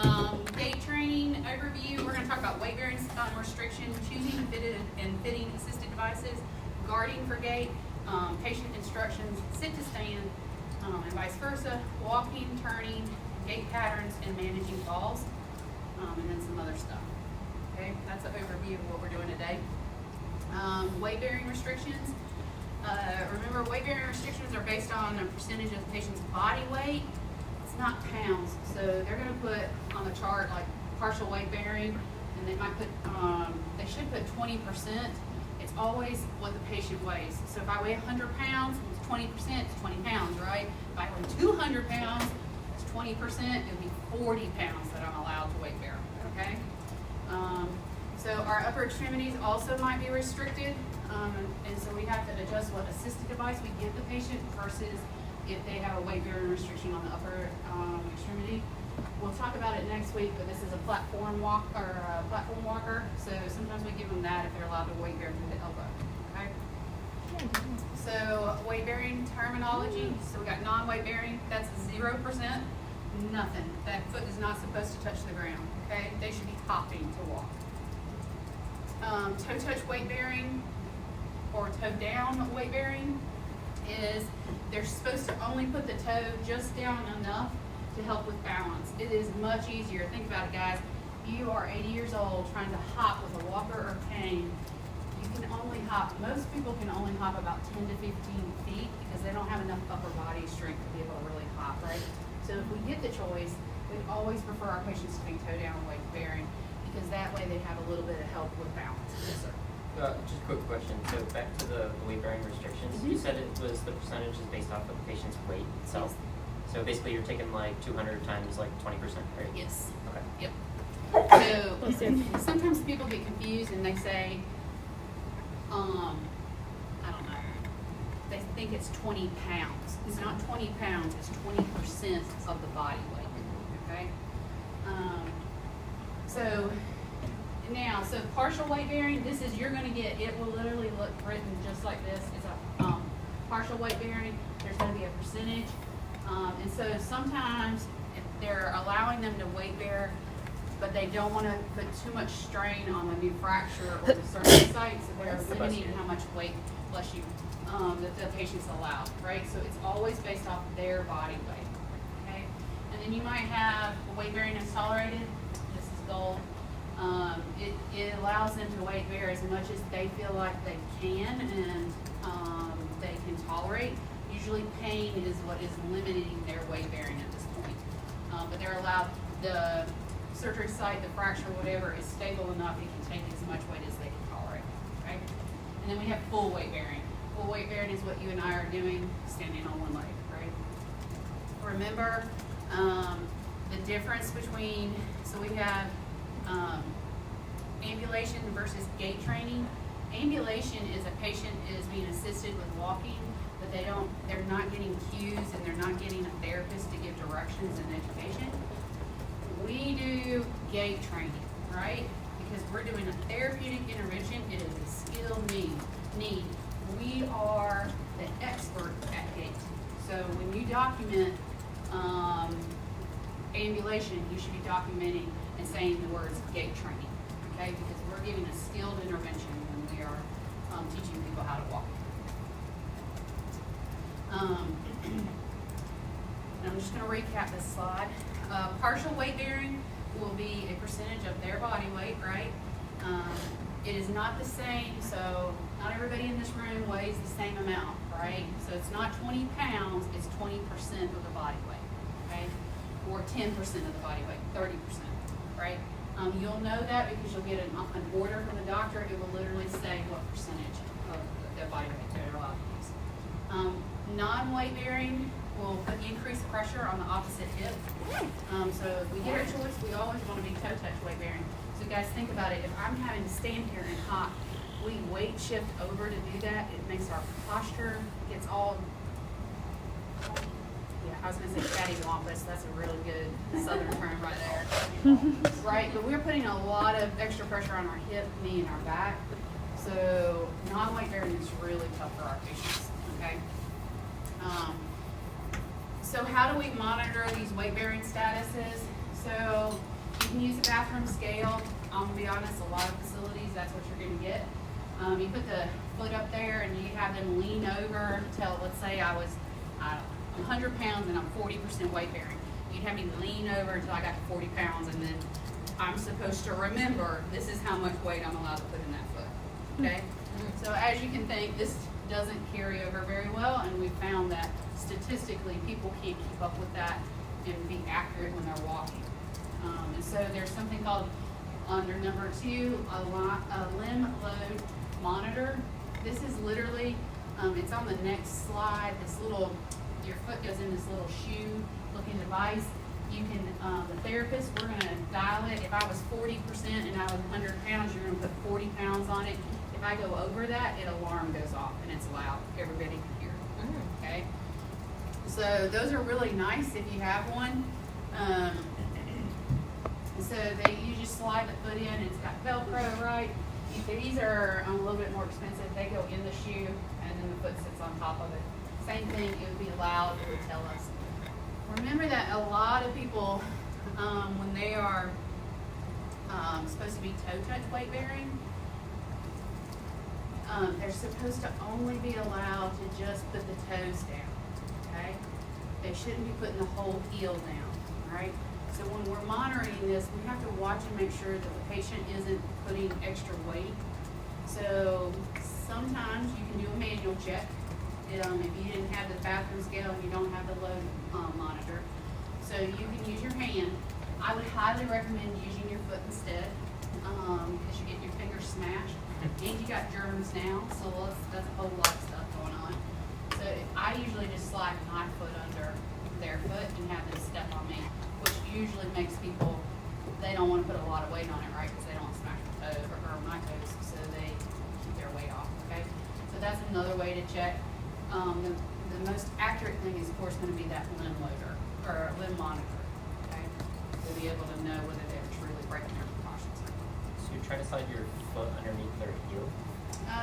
Gait training overview. We're going to talk about weight bearing restriction, choosing and fitting assisted devices, guarding for gait, patient instructions, sit to stand, and vice versa, walking, turning, gait patterns, and managing falls, and then some other stuff. Okay, that's an overview of what we're doing today. Weight bearing restrictions. Remember, weight bearing restrictions are based on a percentage of the patient's body weight. It's not pounds. So they're going to put on the chart like partial weight bearing, and they might put, they should put 20%. It's always what the patient weighs. So if I weigh 100 pounds, it's 20%, it's 20 pounds, right? If I weigh 200 pounds, it's 20%, it would be 40 pounds that I'm allowed to weight bear, okay? So our upper extremities also might be restricted, and so we have to adjust what assisted device we give the patient versus if they have a weight bearing restriction on the upper extremity. We'll talk about it next week, but this is a platform walker, so sometimes we give them that if they're allowed to weight bear through the elbow, okay? So weight bearing terminology, so we got non-weight bearing, that's 0%, nothing. That foot is not supposed to touch the ground, okay? They should be hopping to walk. Toe touch weight bearing or toe down weight bearing is they're supposed to only put the toe just down enough to help with balance. It is much easier. Think about it, guys. You are 80 years old trying to hop with a walker or cane. You can only hop, most people can only hop about 10 to 15 feet because they don't have enough upper body strength to be able to really hop, right? So if we get the choice, we always prefer our patients to be toe down weight bearing because that way they have a little bit of help with balance. Yes, sir. Just a quick question. So back to the weight bearing restrictions. You said it was the percentage is based off of the patient's weight itself. Yes. So basically, you're taking like 200 times like 20%, right? Yes. Okay. Yep. So sometimes people get confused and they say, I don't know, they think it's 20 pounds. It's not 20 pounds, it's 20% of the body weight, okay? So partial weight bearing, this is, you're gonna get, it will literally look written just like this. It's a partial weight bearing, there's gonna be a percentage. And so sometimes if they're allowing them to weight bear, but they don't wanna put too much strain on the new fracture or the surgery site, so they're limiting how much weight, bless you, that the patient's allowed, right? So it's always based off their body weight, okay? And then you might have weight bearing is tolerated. This is gold. It allows them to weight bear as much as they feel like they can and they can tolerate. Usually pain is what is limiting their weight bearing at this point. But they're allowed, the surgery site, the fracture, whatever, is stable enough it can take as much weight as they can tolerate, okay? And then we have full weight bearing. Full weight bearing is what you and I are doing, standing on one leg, right? Remember the difference between, so we have ambulation versus gait training. Ambulation is a patient is being assisted with walking, but they're not getting cues and they're not getting a therapist to give directions and education. We do gait training, right? Because we're doing a therapeutic intervention. It is a skill need. We are the expert at gait. So when you document ambulation, you should be documenting and saying the words gait training, okay? Because we're giving a skilled intervention when we are teaching people how to walk. And I'm just going to recap this slide. Partial weight bearing will be a percentage of their body weight, right? It is not the same, so not everybody in this room weighs the same amount, right? So it's not 20 pounds, it's 20% of the body weight, okay? Or 10% of the body weight, 30%, right? You'll know that because you'll get an order from the doctor. It will literally say what percentage of the body weight they're allowed to use. Non-weight bearing will put increased pressure on the opposite hip. So if we get a choice, we always want to be toe touch weight bearing. So guys, think about it. If I'm having to stand here and hop, we weight shift over to do that. It makes our posture gets all, I was going to say cattywampus. That's a really good southern term right there. Right, but we're putting a lot of extra pressure on our hip, knee, and our back. So non-weight bearing is really tough for our patients, okay? So how do we monitor these weight bearing statuses? So can use a bathroom scale. I'm gonna be honest, a lot of facilities, that's what you're gonna get. You put the foot up there and you have them lean over till, let's say I was, I don't know, 100 pounds and I'm 40% weight bearing. You'd have me lean over until I got to 40 pounds, and then I'm supposed to remember this is how much weight I'm allowed to put in that foot, okay? So as you can think, this doesn't carry over very well, and we found that statistically people can't keep up with that and be accurate when they're walking. And so there's something called, under number 2, a limb load monitor. This is literally, it's on the next slide, this little, your foot goes in this little shoe looking device. You can, the therapist, we're gonna dial it. If I was 40% and I was 100 pounds, you're gonna put 40 pounds on it. If I go over that, an alarm goes off and it's loud. Everybody can hear it, okay? So those are really nice if you have one. So you just slide the foot in, it's got Velcro, right? These are a little bit more expensive. They go in the shoe and then the foot sits on top of it. Same thing, it would be loud, it would tell us. Remember that a lot of people, when they are supposed to be toe touch weight bearing, they're supposed to only be allowed to just put the toes down, okay? They shouldn't be putting the whole heel down, all right? So when we're monitoring this, we have to watch and make sure that the patient isn't putting extra weight. So sometimes you can do a manual check. If you didn't have the bathroom scale and you don't have the load monitor. So you can use your hand. I would highly recommend using your foot instead, because you get your fingers smashed. And you got germs now, so that's a whole lot of stuff going on. So I usually just slide my foot under their foot and have them step on me, which usually makes people, they don't want to put a lot of weight on it, right? Because they don't want to smash my toes or my toes, so they keep their weight off, okay? So that's another way to check. The most accurate thing is, of course, going to be that limb loader or limb monitor, okay? To be able to know whether they're truly breaking their precautions or not. So you try to slide your foot underneath their heel?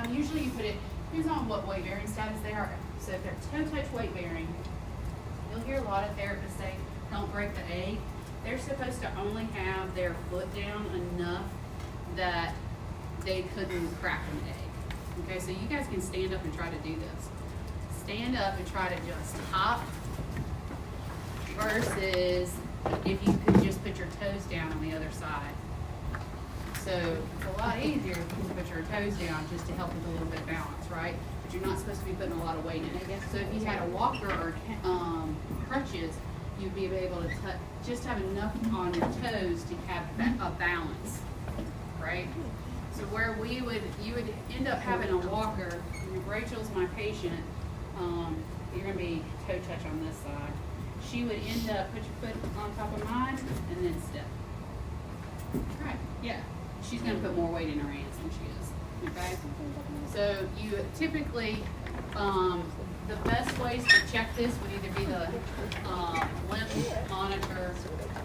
Usually you put it, depends on what weight bearing status they are. So if they're toe touch weight bearing, you'll hear a lot of therapists say, don't break the egg. They're supposed to only have their foot down enough that they couldn't crack an egg. Okay, so you guys can stand up and try to do this. Stand up and try to just hop versus if you could just put your toes down on the other side. So it's a lot easier if you can put your toes down just to help with a little bit of balance, right? But you're not supposed to be putting a lot of weight in it. So if you had a walker or crutches, you'd be able to just have enough on your toes to have a balance, right? So where you would end up having a walker. If Rachel's my patient, you're gonna be toe touch on this side. She would end up put your foot on top of mine and then step. Right? Yeah. She's gonna put more weight in her hands than she is. Okay. So you typically, the best ways to check this would either be the limb monitor,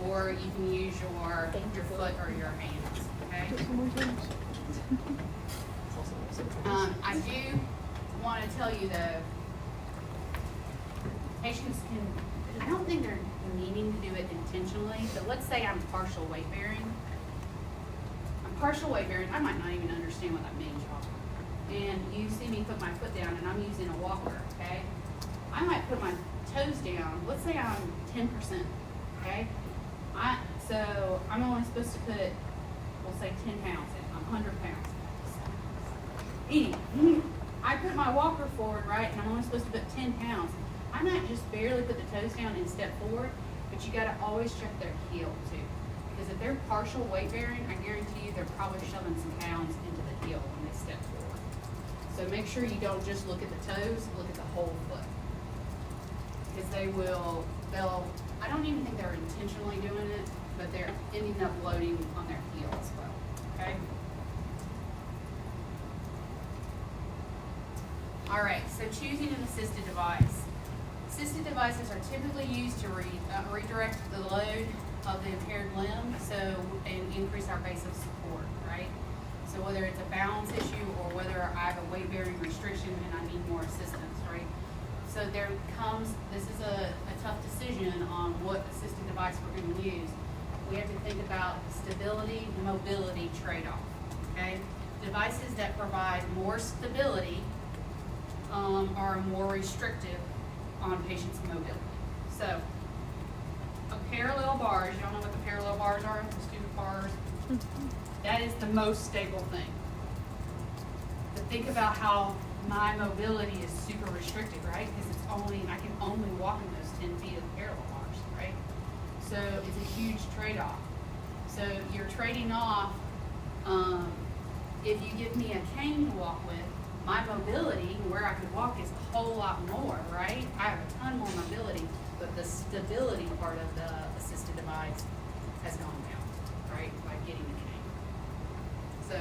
or you can use your foot or your hands. Okay. I do want to tell you though, patients can, I don't think they're needing to do it intentionally, but let's say I'm partial weight bearing. I'm partial weight bearing, I might not even understand what that means, y'all. And you see me put my foot down and I'm using a walker, okay? I might put my toes down, let's say I'm 10%, okay? So I'm only supposed to put, we'll say 10 pounds in, I'm 100 pounds. I put my walker forward, right, and I'm only supposed to put 10 pounds. I might just barely put the toes down and step forward, but you gotta always check their heel too. Because if they're partial weight bearing, I guarantee you they're probably shoving some pounds into the heel when they step forward. So make sure you don't just look at the toes, look at the whole foot. Because I don't even think they're intentionally doing it, but they're ending up loading on their heel as well, okay? All right, so choosing an assisted device. Assisted devices are typically used to redirect the load of the impaired limb, and increase our base of support, right? So whether it's a balance issue or whether I have a weight-bearing restriction and I need more assistance, right? So this is a tough decision on what assisted device we're going to use. we have to think about stability, mobility trade-off, okay? Devices that provide more stability are more restrictive on patients' mobility. So, a parallel bars, y'all know what the parallel bars are, the student bars? That is the most stable thing. But think about how my mobility is super restricted, right? Because I can only walk in those 10 feet of the parallel bars, right? So it's a huge trade-off. So you're trading off, if you give me a cane to walk with, my mobility, where I could walk, is a whole lot more, right? I have a ton more mobility, but the stability part of the assisted device has gone down, right, by getting the cane. So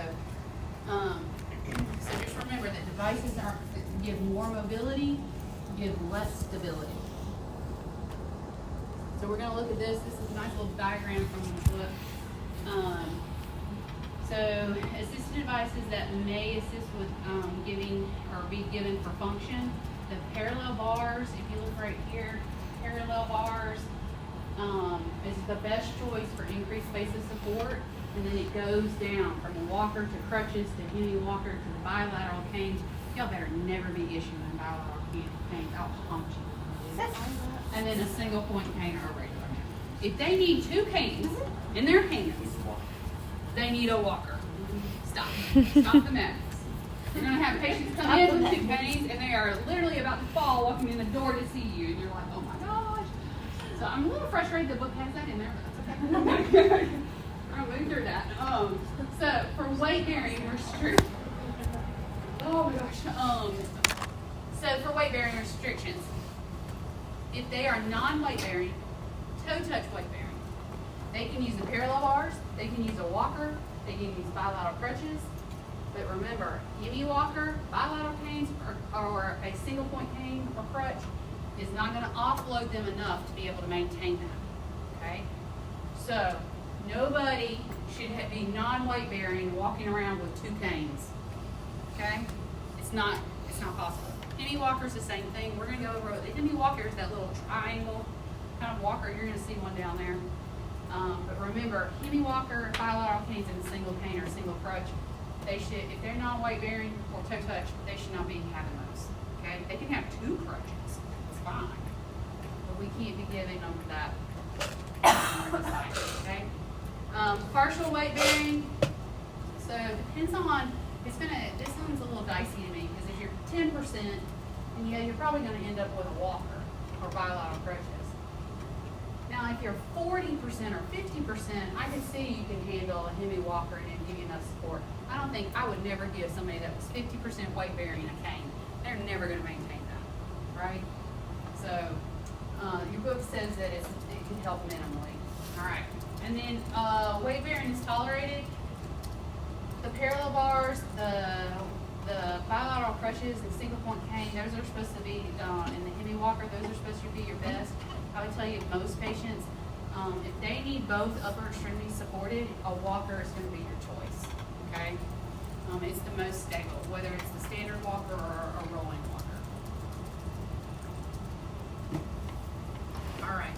just remember that devices that give more mobility, give less stability. So we're gonna look at this. This is a nice little diagram from the book. So assisted devices that may assist with giving or be given for function. The parallel bars, if you look right here, parallel bars is the best choice for increased base of support. And then it goes down from a walker to crutches to hemi walker to the bilateral canes. Y'all better never be issuing bilateral canes. I'll haunt you. And then a single point cane or a regular cane. If they need two canes in their hands, they need a walker. Stop. Stop the madness. You're going to have patients come in with two canes and they are literally about to fall walking in the door to see you. And you're like, oh my gosh. So I'm a little frustrated the book has that in there, but that's okay. We're going to move through that. So for weight bearing restrictions. Oh my gosh. So for weight bearing restrictions, if they are non-weight bearing, toe touch weight bearing, they can use the parallel bars, they can use a walker, they can use bilateral crutches. But remember, hemi walker, bilateral canes, or a single point cane or crutch is not going to offload them enough to be able to maintain them. Okay? So nobody should be non-weight bearing walking around with two canes. Okay? It's not possible. Hemi walker is the same thing. We're going to go over the hemi walker is that little triangle kind of walker. You're going to see one down there. But remember, hemi walker, bilateral canes, and a single cane or a single crutch, they should, if they're non-weight bearing or toe touch, they should not be having those. Okay? They can have two crutches. It's fine. But we can't be giving them that. Okay? Partial weight bearing. So it depends on, this one's a little dicey to me because if you're 10%, and you're probably going to end up with a walker or bilateral crutches. Now, if you're 40% or 50%, I could see you can handle a hemi walker and give you enough support. I would never give somebody that was 50% weight bearing a cane. They're never going to maintain that, right? So, your book says that it can help minimally. All right, and then weight bearing is tolerated. The parallel bars, the bilateral crutches and single point cane, those are supposed to be, in the hemi walker, those are supposed to be your best. I would tell you most patients, if they need both upper extremities supported, a walker is going to be your choice, okay? It's the most stable, whether it's the standard walker or a rolling walker. All right,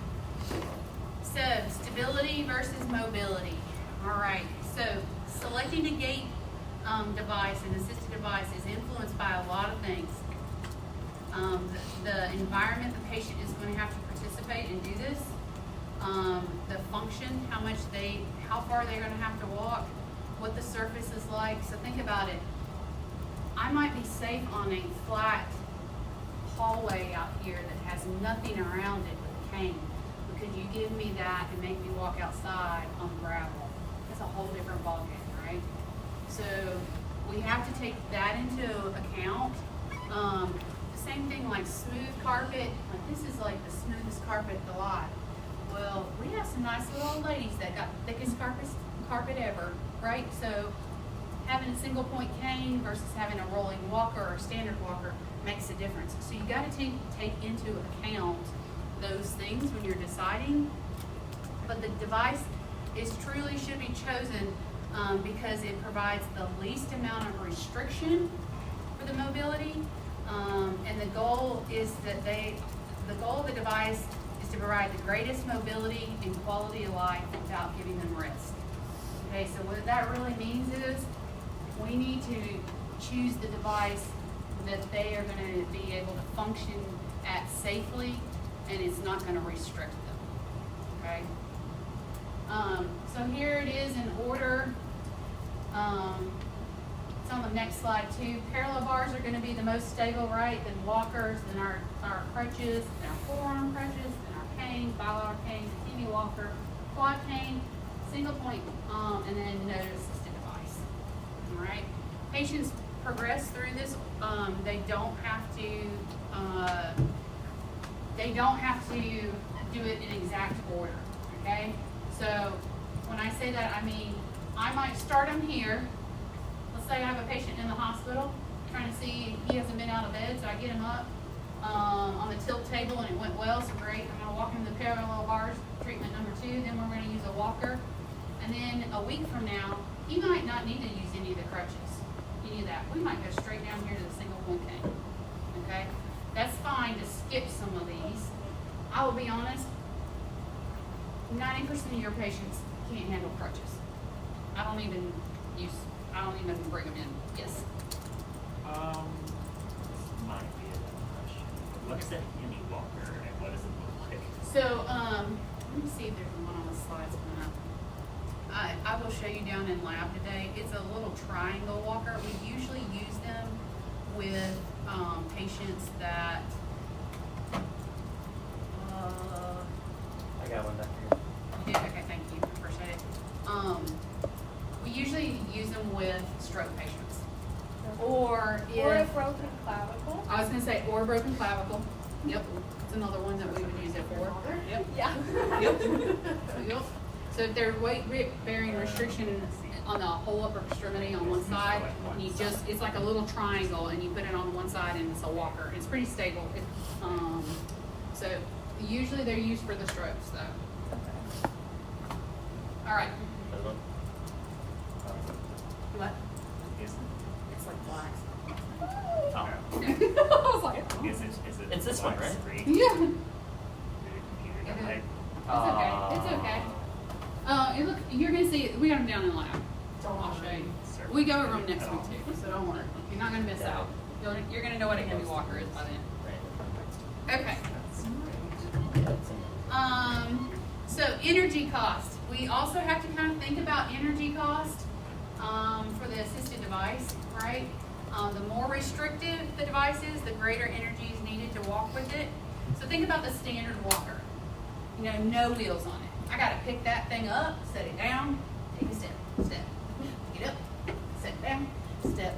so stability versus mobility. All right, so selecting a gait device, an assisted device, is influenced by a lot of things. The environment the patient is going to have to participate and do this, the function, how far they're going to have to walk, what the surface is like. So think about it. I might be safe on a flat hallway out here that has nothing around it with a cane. But could you give me that and make me walk outside on gravel? That's a whole different ballgame, right? So we have to take that into account. Same thing like smooth carpet. Like this is like the smoothest carpet in the lot. Well, we have some nice little old ladies that got the thickest carpet ever, right? So having a single point cane versus having a rolling walker or a standard walker makes a difference. So you got to take into account those things when you're deciding. But the device should be chosen because it provides the least amount of restriction for the mobility. And the goal of the device is to to provide the greatest mobility and quality of life without giving them rest. Okay, so what that really means is we need to choose the device that they are going to be able to function at safely, and it's not going to restrict them. Okay. So here it is in order. It's on the next slide too. Parallel bars are going to be the most stable, right? Then walkers, then our crutches, then our forearm crutches, then our cane, bilateral cane, continue walker, quad cane, single point, and then node assisted device. All right. Patients progress through this. They don't have to do it in exact order. Okay. So when I say that, I mean I might start them here. Let's say I have a patient in the hospital trying to see, he hasn't been out of bed, so I get him up on the tilt table and it went well, so great. I'm going to walk him to the parallel bars, treatment number 2, then we're going to use a walker. And then a week from now, he might not need to use any of the crutches, any of that. We might go straight down here to the single point cane, okay? That's fine to skip some of these. I will be honest, 90% of your patients can't handle crutches. I don't even bring them in. Yes? This might be a dumb question. What is a hemi walker and what does it look like? So, let me see if there's one on the slides coming up. I will show you down in lab today. It's a little triangle walker. We usually use them with patients that, I got one back here. you did? Okay, thank you. Appreciate it. We usually use them with stroke patients. Or Or a if, broken clavicle. I was gonna say, or broken clavicle. Yep, it's another one that we would use it for. Yep. Yeah. Yep. Yep. So if there's weight-bearing restriction on the whole upper extremity on one side, and you just, it's like a little triangle, and you put it on one side, and it's a walker. It's pretty stable. So usually they're used for the strokes, though. All right. This one? What? Is It's like black. oh. I was like, oh. Is it It's this one, black right? screen? Yeah. Did the computer die? It's okay. Look, you're gonna see it. We got them down in lab. I'll show you. Sir. We go over them next week too, so don't worry. You're not gonna miss out. You're gonna know what a heavy walker is by then. Okay. So energy cost. We also have to kind of think about energy cost for the assisted device, right? The more restrictive the device is, the greater energy is needed to walk with it. So think about the standard walker. You know, no wheels on it. I gotta pick that thing up, set it down, take a step, get up, set it down, step.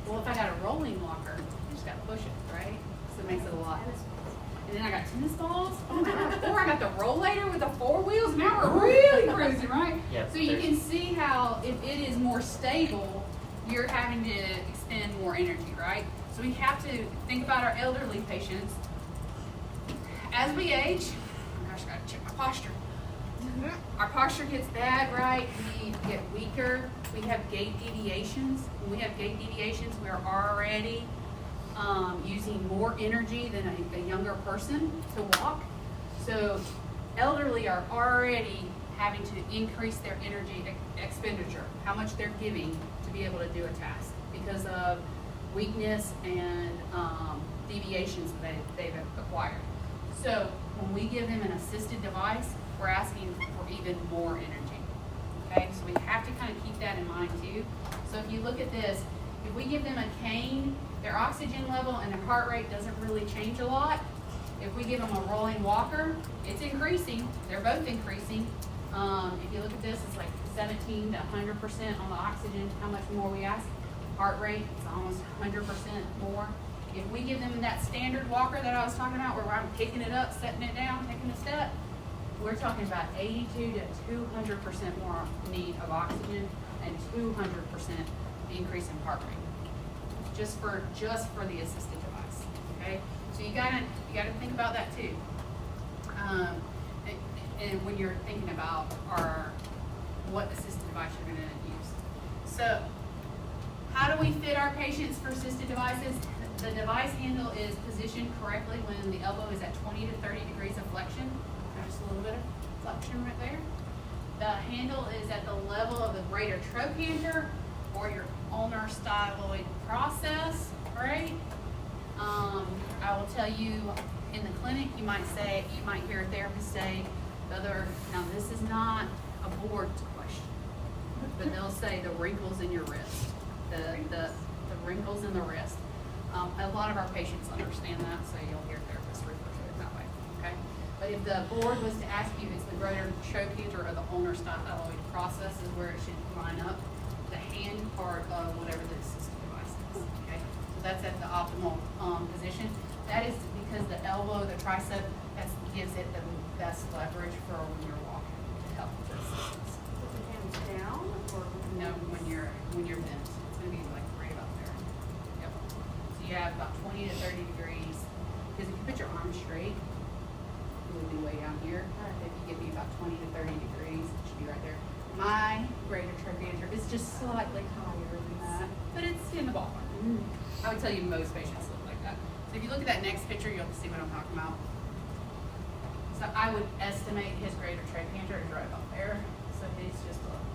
Well, if I got a rolling walker, I just gotta push it, right? So it makes it a lot. And then I got tennis balls. Oh my gosh, or I got the rollator with the 4 wheels. Now we're really cruising, right? Yeah, So you can see how if it is more stable, you're having to expend more energy, right? So we have to think about our elderly patients. As we age, oh gosh, I gotta check my posture. Our posture gets bad, right? We get weaker. We have gait deviations. When we have gait deviations, we're already using more energy than a younger person to walk. So elderly are already having to increase their energy expenditure, how much they're giving to be able to do a task because of weakness and deviations that they've acquired. So when we give them an assisted device, we're asking for even more energy. Okay, so we have to kind of keep that in mind too. So if you look at this, if we give them a cane, their oxygen level and their heart rate doesn't really change a lot. If we give them a rolling walker, it's increasing. They're both increasing. If you look at this, it's like 17 to 100% on the oxygen. How much more we ask? Heart rate, it's almost 100% more. If we give them that standard walker that I was talking about, where I'm picking it up, setting it down, taking a step, we're talking about 82 to 200% more need of oxygen and 200% increase in heart rate. Just for the assisted device. Okay, so you gotta think about that too. And when you're thinking about what assisted device you're going to use. So, how do we fit our patients for assisted devices? the device handle is positioned correctly when the elbow is at 20 to 30 degrees of flexion. Just a little bit of flexion right there. The handle is at the level of the greater trochanter or your ulnar styloid process, right? I will tell you, in the clinic, you might hear a therapist say, now this is not a board question, but they'll say the wrinkles in your wrist, the wrinkles in the wrist. A lot of our patients understand that, so you'll hear therapists refer to it that way, okay? But if the board was to ask you, it's the greater trochanter or the ulnar styloid process is where it should line up, the hand part of whatever the assistive device is, okay? So that's at the optimal position. That is because the elbow, the tricep, that gives it the best leverage for when you're walking to help with the assistance. Put the hands down or? No, when you're bent, it's gonna be like right about there. Yep. So you have about 20 to 30 degrees, because if you put your arms straight, it would be way down here. If you give me about 20 to 30 degrees, it should be right there. My greater trochanter is just slightly higher than that, but it's in the ballpark. I would tell you most patients look like that. So if you look at that next picture, you'll see what I'm talking about. So I would estimate his greater trochanter is right about there. So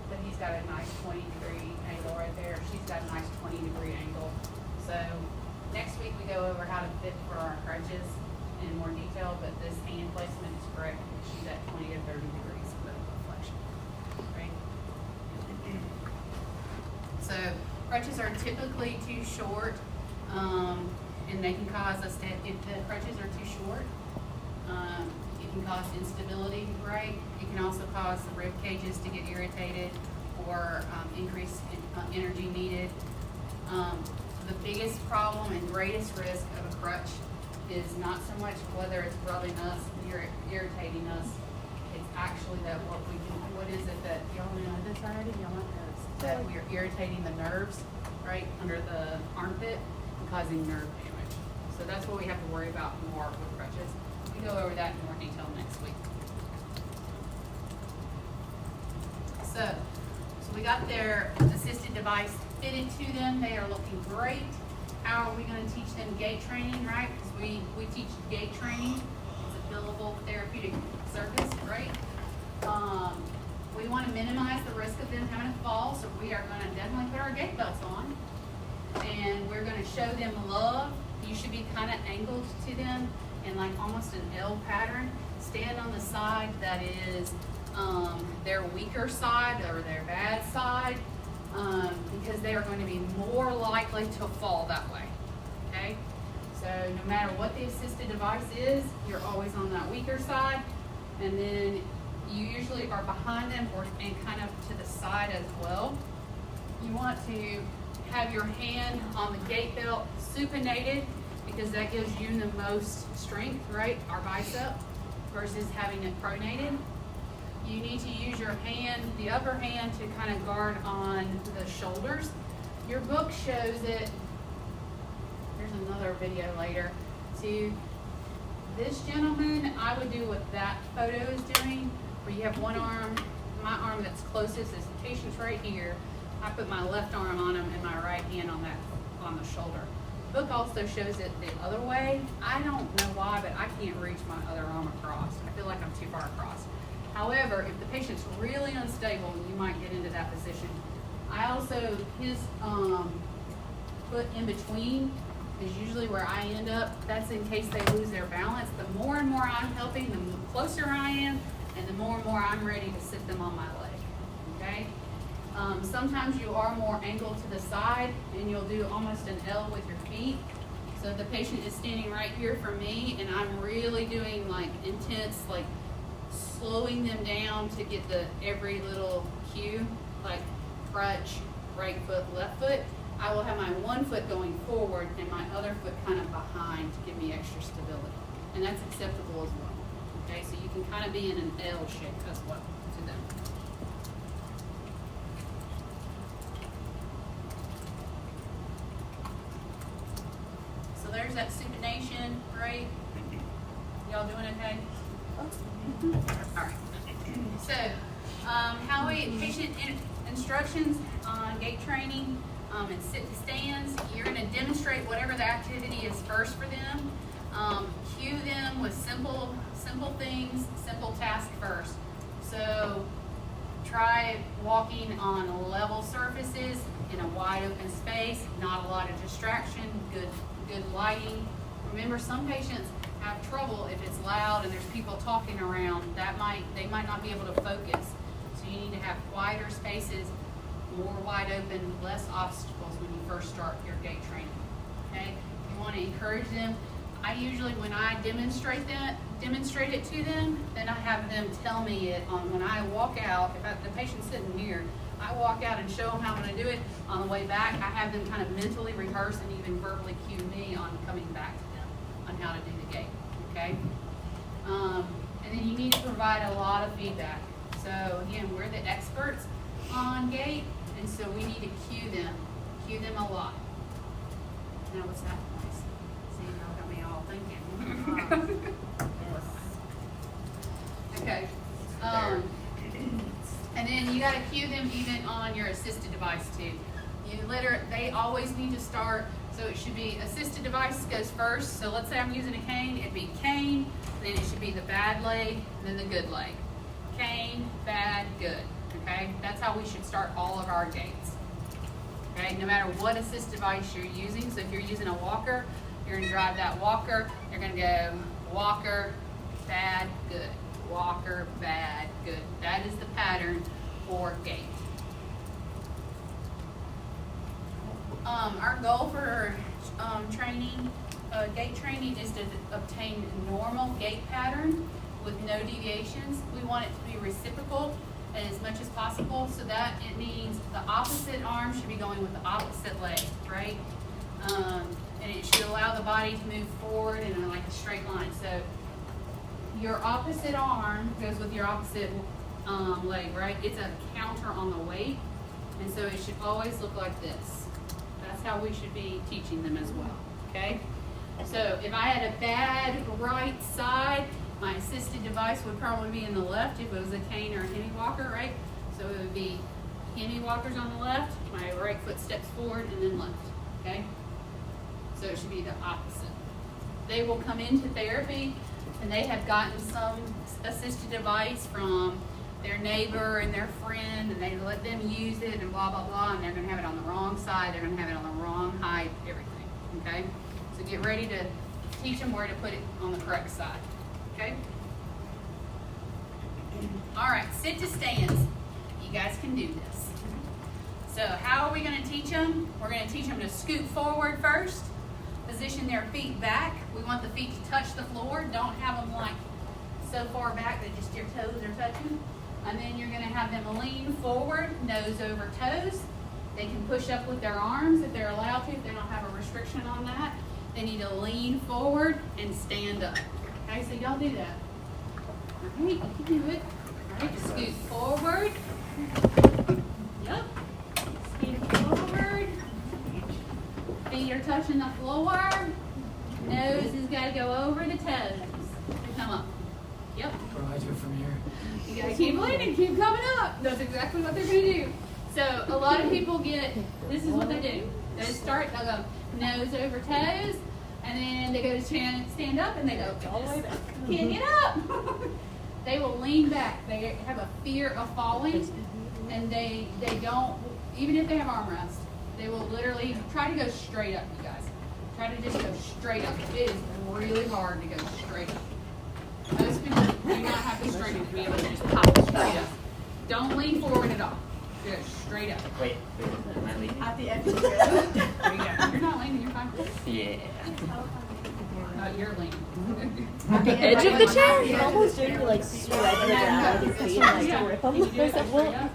but he's got a nice 20-degree angle right there. She's got a nice 20-degree angle. So next week we go over how to fit for our crutches in more detail, but this hand placement is correct. She's at 20 to 30 degrees of flexion, right? So crutches are typically too short, and they can cause us to, if the crutches are too short, it can cause instability, right? It can also cause the rib cages to get irritated or increase energy needed. The biggest problem and greatest risk of a crutch is not so much whether it's rubbing us, irritating us. It's actually that what is it that, y'all know this already? Y'all know this? That we are irritating the nerves, right, under the armpit and causing nerve damage. So that's what we have to worry about more with crutches. We go over that in more detail next week. So we got their assisted device fitted to them. They are looking great. How are we going to teach them gait training, right? Because we teach gait training. It's a billable therapeutic service, right? We want to minimize the risk of them having a fall, so we are going to definitely put our gait belts on. And we're going to show them love. You should be kind of angled to them in like almost an L pattern. Stand on the side that is their weaker side or their bad side, because they are going to be more likely to fall that way, okay? So no matter what the assisted device is, you're always on that weaker side, and then you usually are behind them and kind of to the side as well. You want to have your hand on the gait belt supinated, because that gives you the most strength, right? Our bicep, versus having it pronated. You need to use your hand, the upper hand, to kind of guard on the shoulders. Your book shows it, there's another video later, to this gentleman. I would do what that photo is doing, where you have one arm, my arm that's closest is the patient's right here. I put my left arm on him and my right hand on the shoulder. The book also shows it the other way. I don't know why, but I can't reach my other arm across. I feel like I'm too far across. However, if the patient's really unstable, you might get into that position. I also, his foot in between is usually where I end up. That's in case they lose their balance. The more and more I'm helping, the closer I am, and the more I'm ready to sit them on my leg, okay? Sometimes you are more angled to the side, and you'll do almost an L with your feet. So the patient is standing right here for me, and I'm really doing like intense, like slowing them down to get every little cue, like crutch, right foot, left foot. I will have my one foot going forward and my other foot kind of behind to give me extra stability. And that's acceptable as well. Okay, so you can kind of be in an L shape as well to them. So there's that supination, right? Y'all doing okay? All right. So, patient instructions on gait training. and sit to stands. You're gonna demonstrate whatever the activity is first for them. Cue them with simple things, simple tasks first. So try walking on level surfaces in a wide open space, not a lot of distraction, good lighting. Remember, some patients have trouble if it's loud and there's people talking around. They might not be able to focus. So you need to have quieter spaces, more wide open, less obstacles when you first start your gait training. Okay? You want to encourage them. I usually, when I demonstrate it to them, then I have them tell me it when I walk out. If the patient's sitting here, I walk out and show them how I'm going to do it. On the way back, I have them kind of mentally rehearse and even verbally cue me on coming back to them on how to do the gait. Okay? And then you need to provide a lot of feedback. So again, we're the experts on gait, and so we need to cue them a lot. Now what's that noise? See, now got me all thinking. Okay. And then you got to cue them even on your assisted device too. They always need to start. So it should be assisted device goes first. So let's say I'm using a cane, it'd be cane, then it should be the bad leg, and then the good leg. Cane, bad, good. Okay? That's how we should start all of our gaits. Okay? No matter what assisted device you're using. So if you're using a walker, you're going to drive that walker. You're going to go walker, bad, good. Walker, bad, good. That is the pattern for gait. Our goal for gait training is to obtain normal gait pattern with no deviations. We want it to be reciprocal as much as possible, so that it means the opposite arm should be going with the opposite leg, right? And it should allow the body to move forward in like a straight line. So your opposite arm goes with your opposite leg, right? It's a counter on the weight, and so it should always look like this. That's how we should be teaching them as well, okay? So if I had a bad right side, my assisted device would probably be in the left if it was a cane or a hemi walker, right? So it would be hemi walkers on the left, my right foot steps forward and then left, okay? So it should be the opposite. They will come into therapy and they have gotten some assisted device from their neighbor and their friend, and they let them use it and blah, blah, blah, and they're going to have it on the wrong side, they're going to have it on the wrong height, everything, okay? So get ready to teach them where to put it on the correct side, okay? All right, sit to stands. You guys can do this. So how are we going to teach them? We're going to teach them to scoot forward first, position their feet back. We want the feet to touch the floor. Don't have them like so far back that just your toes are touching. And then you're going to have them lean forward, nose over toes. They can push up with their arms if they're allowed to, if they don't have a restriction on that. They need to lean forward and stand up. Okay, so y'all do that. All right, you can do it. All right, scoot forward. Yep. Scoot forward. Feet are touching the floor. Nose has got to go over the toes. Come up. Yep. What do I do from here? You gotta keep leaning, keep coming up. That's exactly what they're gonna do. So a lot of people this is what they do. They start, they'll go nose over toes, and then they go to stand up, and they go all the way back. Can't get up. They will lean back. They have a fear of falling, and they don't, even if they have arm rest, they will literally try to go straight up, you guys. Try to just go straight up. It is really hard to go straight up. Most people do not have the strength to be able to just pop straight up. Don't lean forward at all. Go straight up. Wait, am I leaving? At the end of the There you go. You're not leaning, you're fine. Yeah. You're leaning. At the edge of the chair? You almost do like spread the ground with your feet and like rip them. Can you do it straight up?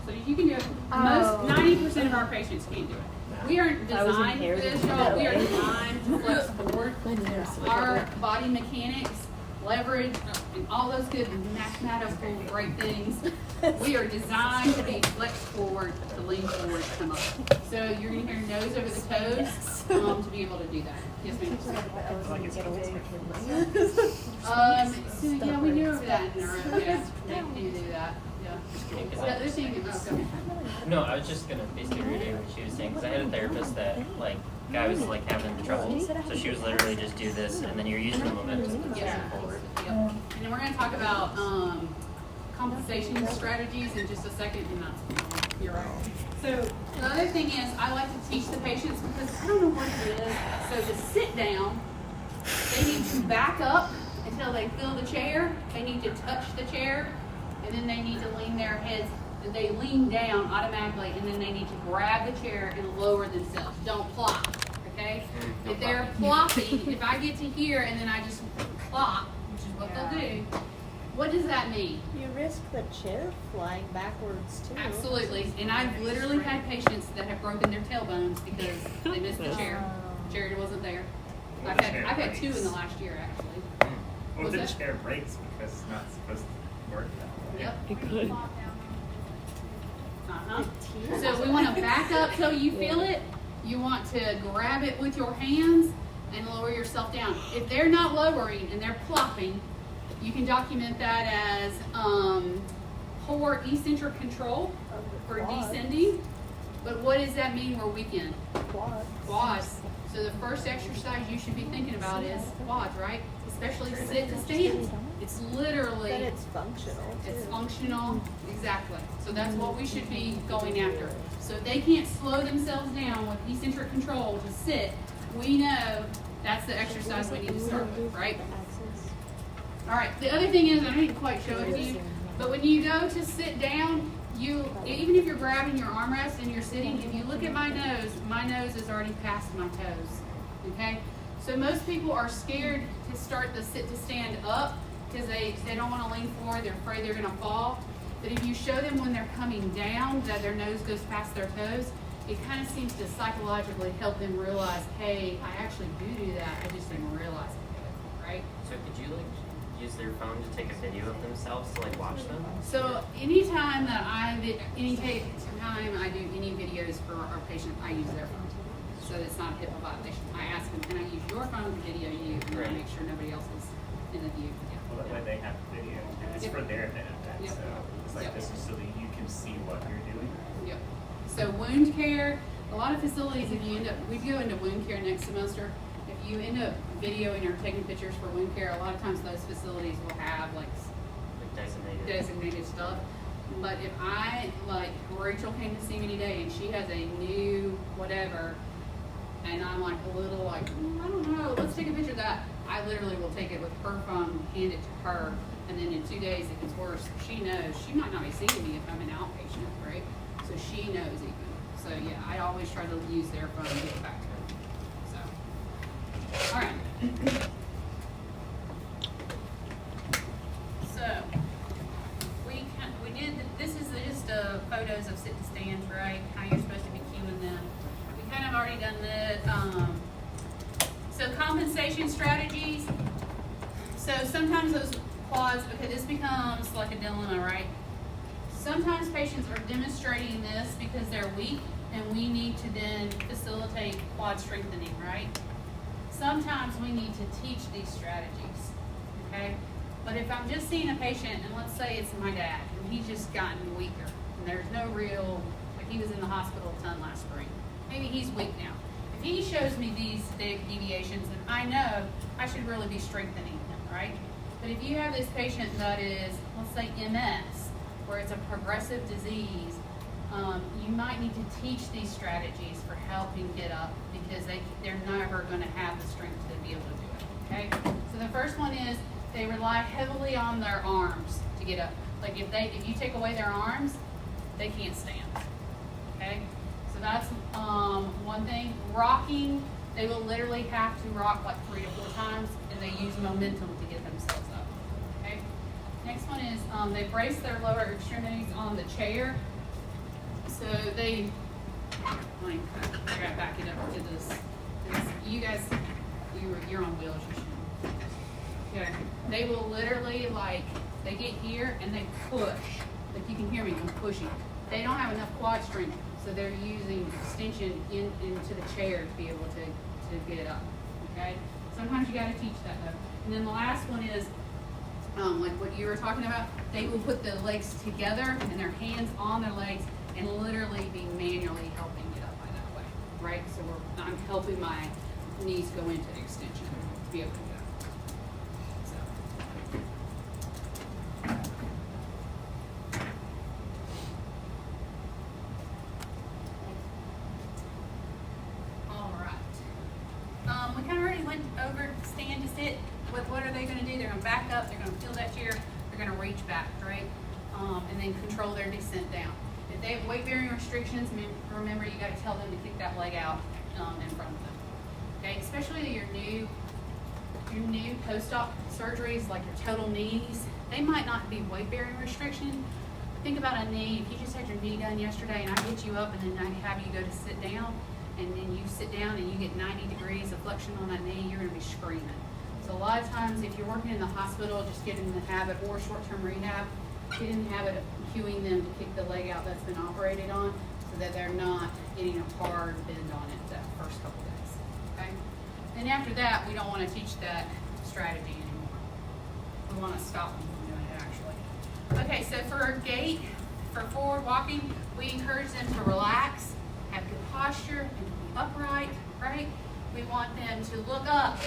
So you can do it. Most 90% of our patients can't do it. We aren't designed for this, y'all. We are designed to flex forward. Our body mechanics, leverage, and all those good mathematical great things. We are designed to be flexed forward, to lean forward, to come up. So you're going to hear nose over the toes to be able to do that. Yes, ma'am. So yeah, we do over that in our room. Yeah, they do that. Yeah. Yeah, 'cause The other thing, okay. No, I was just gonna basically reiterate what she was saying, because I had a therapist that, like, guy was like having trouble, so she was literally just do this, and then you're using the momentum to push Yeah. it forward. Yep. And then we're gonna talk about, compensation strategies in just a second, and that's, you're right. So, the other thing is, I like to teach the patients, because I don't know what it is, so to sit down, they need to back up until they feel the chair, they need to touch the chair, and then they need to lean their heads, they lean down automatically, and then they need to grab the chair and lower themselves. Don't plop, okay? If they're plopping, if I get to here and then I just plop, which is what they'll do, what does that mean? You risk the chair flying backwards too. Absolutely, and I've literally had patients that have broken their tailbones because they missed the chair. Chair wasn't there. Or I've the had, chair I've had two breaks. in the last year, actually. Or Was the that- chair breaks because it's not supposed to work that way. Yep. It could. Uh-huh. So we want to back up till you feel it. You want to grab it with your hands and lower yourself down. If they're not lowering and they're plopping, you can document that as poor eccentric control for descending. But what does that mean we're weakened? Quads. So the first exercise you should be thinking about is quads, right? Especially sit to stand. It's literally, Then it's functional too. it's functional, exactly. So that's what we should be going after. So if they can't slow themselves down with eccentric control to sit, we know that's the exercise we need to start with, right? All right, the other thing is, I didn't quite show it to you, but when you go to sit down, you, even if you're grabbing your armrest and you're sitting, if you look at my nose is already past my toes, okay? So most people are scared to start the sit to stand up because they don't want to lean forward, they're afraid they're gonna fall. But if you show them when they're coming down that their nose goes past their toes, it kind of seems to psychologically help them realize, hey, I actually do that, I just didn't realize it, right? So could you like use their phone to take a video of themselves to like watch them? So anytime that anytime I do any videos for our patient, I use their phone. So it's not a HIPAA violation. I ask them, can I use your phone to video you, and I Right. make sure nobody else is in the view. Well, that way they have the video. It's Yep. for their benefit. Yep. So it's like Yep. this is so that you can see what you're doing. Yep. So wound care, a lot of facilities, if you end up, we go into wound care next semester. If you end up videoing or taking pictures for wound care, a lot of times those facilities will have like Like designated stuff. But if Rachel came to see me today and she has a new whatever, and I'm like a little like, I don't know, let's take a picture of that. I literally will take it with her phone, hand it to her, and then in 2 days, if it's worse, she knows. She might not be seeing me if I'm an outpatient, right? So she knows even. So yeah, I always try to use their phone to get back to her. So, all right. So, we did, this is just photos of sit to stands, right? How you're supposed to be cueing them. We kind of already done that. So compensation strategies. So sometimes those quads, okay, this becomes like a dilemma, right? Sometimes patients are demonstrating this because they're weak and we need to then facilitate quad strengthening, right? Sometimes we need to teach these strategies, okay? But if I'm just seeing a patient, and let's say it's my dad, and he's just gotten weaker, and there's no real, like he was in the hospital a ton last spring. Maybe he's weak now. If he shows me these deviations, then I know I should really be strengthening him, right? But if you have this patient that is, let's say MS, where it's a progressive disease, you might need to teach these strategies for helping get up because they're never going to have the strength to be able to do it, okay? So the first one is they rely heavily on their arms to get up. Like if you take away their arms, they can't stand, okay? So that's one thing. Rocking, they will literally have to rock like 3 to 4 times and they use momentum to get themselves up, okay? Next one is they brace their lower extremities on the chair. So I gotta back it up to this. You guys, you're on wheels, you should. Okay. They will literally they get here and they push. Like you can hear me, I'm pushing. They don't have enough quad strength, so they're using extension into the chair to be able to get up, okay? Sometimes you gotta teach that though. And then the last one is like what you were talking about, they will put the legs together and their hands on their legs and literally be manually helping get up by that way, right? So I'm helping my knees go into extension to be able to get up. So. All right. We kind of already went over stand to sit. What are they going to do? They're going to back up. They're going to feel that chair. They're going to reach back, right? And then control their descent down. If they have weight bearing restrictions, remember you got to tell them to kick that leg out in front of them. Okay, especially your new post-op surgeries like your total knees. They might not be weight bearing restriction. Think about a knee. If you just had your knee done yesterday and I get you up and then I have you go to sit down, and then you sit down and you get 90 degrees of flexion on that knee, you're going to be screaming. So a lot of times if you're working in the hospital, just get in the habit, or short-term rehab, get in the habit of cueing them to kick the leg out that's been operated on so that they're not getting a hard bend on it that first couple days, okay? Then after that, we don't want to teach that strategy anymore. We want to stop them from doing it actually. Okay, so for gait, for forward walking, we encourage them to relax, have good posture, and to be upright, right? We want them to look up.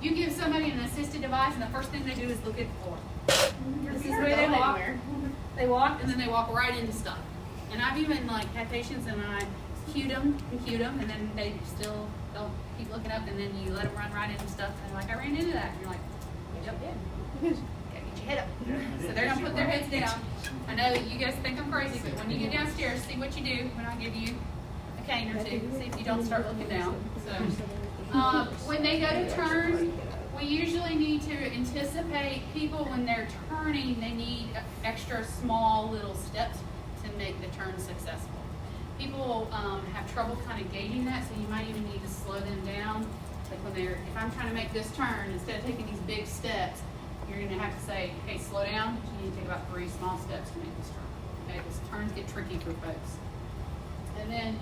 You give somebody an assisted device and the first thing they do is look at the floor. This is the way they walk. They walk and then they walk right into stuff. And I've even like had patients and I cue them and then they still don't keep looking up and then you let them run right into stuff and they're like, I ran into that. And you're like, yep, yeah. Okay, get your head up. So they're gonna put their heads down. I know you guys think I'm crazy, but when you get downstairs, see what you do when I give you a cane or two. See if you don't start looking down. So when they go to turn, we usually need to anticipate people when they're turning, they need extra small little steps to make the turn successful. People have trouble kind of gauging that, so you might even need to slow them down. Like when they're, if I'm trying to make this turn, instead of taking these big steps, you're gonna have to say, hey, slow down. You need to take about 3 small steps to make this turn. Okay, because turns get tricky for folks. And then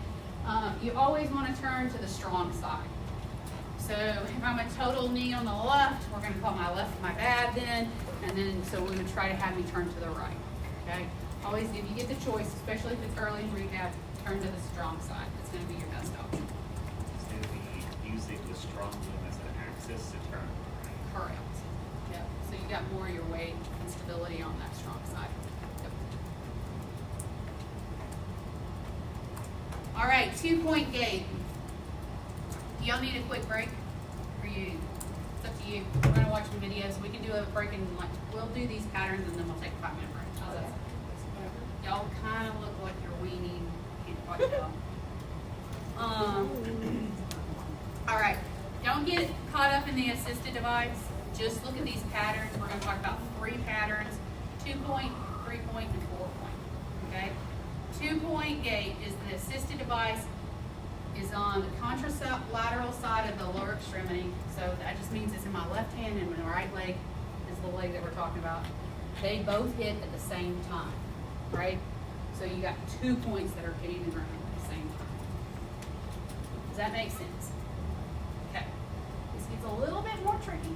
you always want to turn to the strong side. So if I'm a total knee on the left, we're going to call my left my bad then, and then so we would try to have me turn to the right. Okay. Always, if you get the choice, especially if it's early in rehab, turn to the strong side. That's going to be your best option. So we using the strong limb as an axis to turn. Correct. Yep. So you got more of your weight and stability on that strong side. Yep. All right, 2-point gait. Y'all need a quick break? Or you? It's up to you. We're gonna watch some videos. We can do a break and like we'll do these patterns and then we'll take a 5-minute break. How's that? Y'all kind of look like you're weaning. Can't quite tell. All right. Don't get caught up in the assisted device. Just look at these patterns. We're gonna talk about 3 patterns: 2-point, 3-point, and 4-point. Okay. 2-point gait is the assisted device is on the contralateral side of the lower extremity. So that just means it's in my left hand and my right leg is the leg that we're talking about. They both hit at the same time, right? So you got 2 points that are hitting the ground at the same time. Does that make sense? Okay. This gets a little bit more tricky.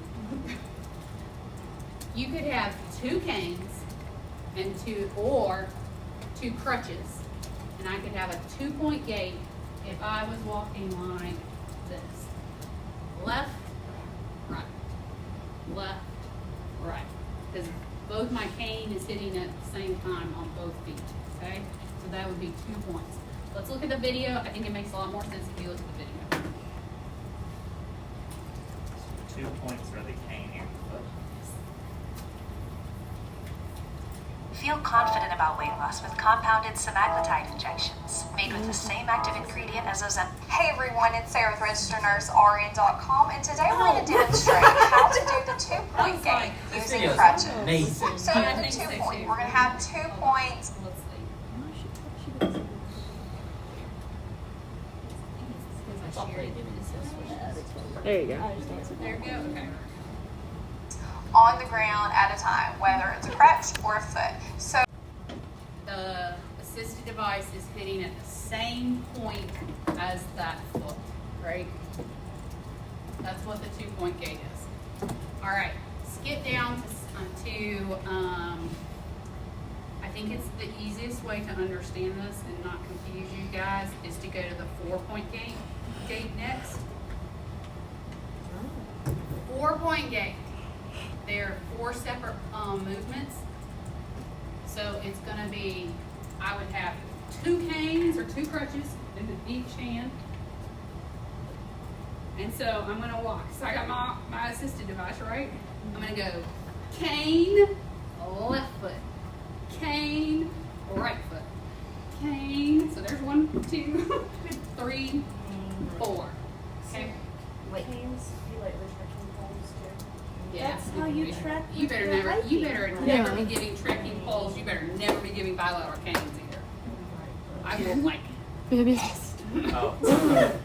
You could have 2 canes and 2 crutches, and I could have a 2-point gait if I was walking like this. Left, right. Left, right. Because both my cane is hitting at the same time on both feet, okay? So that would be 2 points. Let's look at the video. I think it makes a lot more sense if you look at the video. 2 points for the cane and foot. Feel confident about weight loss with compounded semaglutide injections, made with the same active ingredient as Ozempic. Hey everyone, it's Sarah with RegisteredNurseRN.com, and today we're going to demonstrate how to do the 2-point gait using crutches. Amazing. So in the 2-point, we're going to have 2 points. Let's see. There you go. There we go. Okay. On the ground at a time, whether it's a crutch or a foot. So The assisted device is hitting at the same point as that foot, right? That's what the 2-point gait is. All right, skip down to to, I think it's the easiest way to understand this and not confuse you guys is to go to the 4-point gate next. 4-point gate. There are 4 separate movements. So it's gonna be, I would have 2 canes or 2 crutches in each hand. And so I'm gonna walk. So I got my assisted device, right? I'm gonna go cane, left foot, cane, right foot, cane. So there's 1, 2, 3, 4. Okay. Canes be like the trekking poles too. Yeah. That's how you trek You with better your never. You hiking. better Yeah. never be giving trekking poles. You better never be giving bilateral canes either. I will like. Oh,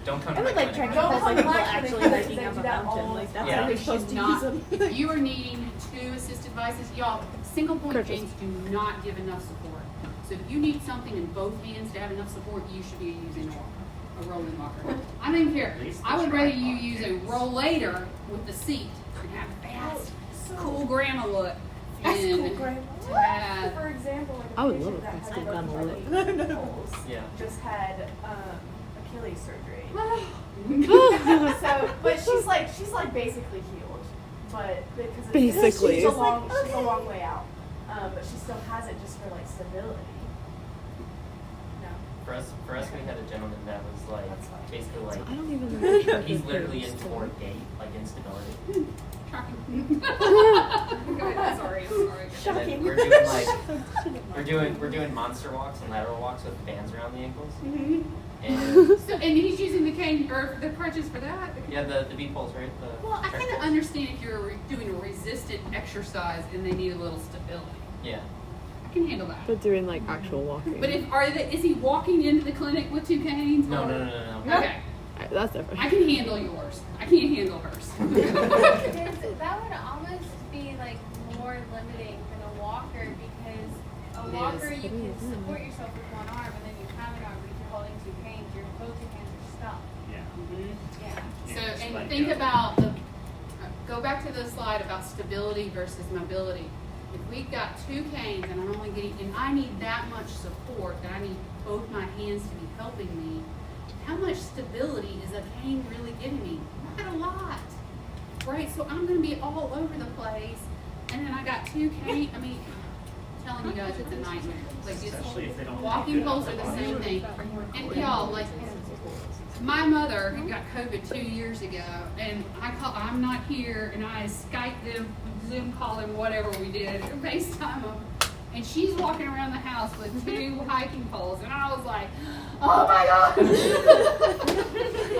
don't come I to would my like trekking clinic. poles like people Don't actually come hiking back up a to that mountain. all Like that's Yeah. how you're You supposed should to not. use them. You are needing 2 assisted devices. Y'all, single point Crutches. canes do not give enough support. So if you need something in both hands to have enough support, you should be using a rolling walker. I don't even care. At least I the would rather you tripod use a canes. rollator with the seat and have a fast, cool grandma look. And to have For example, like I a would patient love that a had cool broken grandma leg look. poles Yeah. just had Achilles surgery. Basically. So, but she's like basically healed, but because it's, Basically. she's a long way out. But she still has it just for like stability. No, For us, we had a gentleman that was like, That's fine. basically like, I don't even know. he's literally in 4 gate, like instability. Tracking. Go ahead. Sorry. I'm sorry. And Shocking. then we're doing like, we're doing monster walks and lateral walks with bands around the ankles. Mhm. And So, and he's using the cane or the crutches for that. yeah, the beat poles, right? The Well, I track kind of poles. understand if you're doing a resistant exercise and they need a little stability. Yeah. I can handle that. But doing like actual walking. But is he walking into the clinic with 2 canes? No, or- no, no, no, no. Okay, That's different. I can handle yours. I can't handle hers. That would almost be like more limiting than a walker because a It walker is. you can support yourself with one arm and then you have an arm, but if you're holding 2 canes, both your hands are stuck. Yeah. Yeah. So, Yeah, just and let think go. about go back to the slide about stability versus mobility. If we've got 2 canes and I'm only getting, and I need that much support, that I need both my hands to be helping me, how much stability is a cane really giving me? Not a lot, right? So I'm gonna be all over the place, and then I got 2 canes, I mean, I'm telling you guys, it's a nightmare. Like, Especially if they don't walking take poles good are the same posture. thing. And y'all, like, my mother who got COVID 2 years ago, and I'm not here, and I Skype them, Zoom call them, whatever we did, FaceTime them, and she's walking around the house with 2 hiking poles, and I was like, oh my God,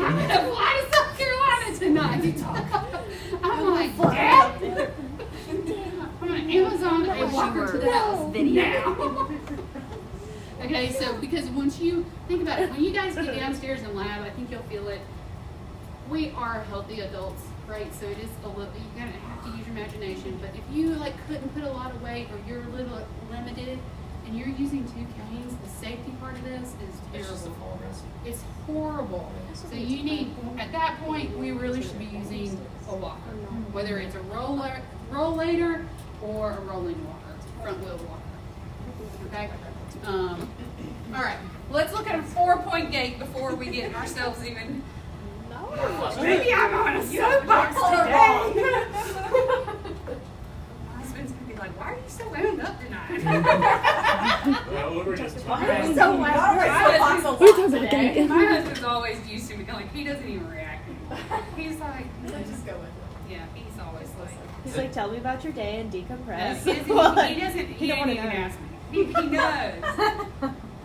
I'm gonna fly to South Carolina tonight. I'm like, Dad, I'm gonna Amazon a walker to the house now. Okay, so because once you think about it, when you guys get downstairs in lab, I think you'll feel it. We are healthy adults, right? So it is a little, you're gonna have to use your imagination. But if you like couldn't put a lot of weight or you're a little limited and you're using 2 canes, the safety part of this is It's just a terrible. full risk. It's horrible. So you need, at that point, we really should be using a walker, whether it's a rollator or a rolling walker, front wheel walker. Okay? All right, let's look at a 4-point gate before we get ourselves even. Maybe I'm on a soapbox today. My husband's gonna be like, "Why are you so wound up tonight?" Well, we were just Why talking are you about- so loud? My We're talking about husband- gate. My husband's always used to me, like he doesn't even react anymore. He's like, Just go with it. yeah, he's always like. He's like, tell me about your day and No, decompress. he doesn't He don't wanna even know. ask me. He knows.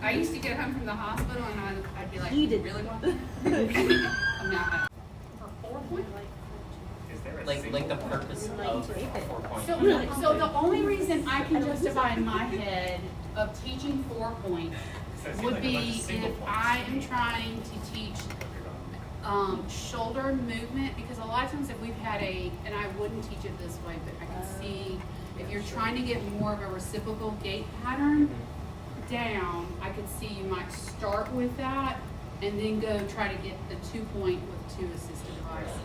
I used to get home from the hospital and I'd be like, He did. really want that? I'm not. For 4 point? Is there a Like the single purpose of 4-point. So the only reason I can justify in my head of teaching 4 point So it seems would like a bunch of be single if points. I am trying to teach shoulder movement, because a lot of times if we've had and I wouldn't teach it this way, but I can see if you're trying to get more of a reciprocal gait pattern down, I could see you might start with that and then go try to get the 2 point with 2 assisted devices.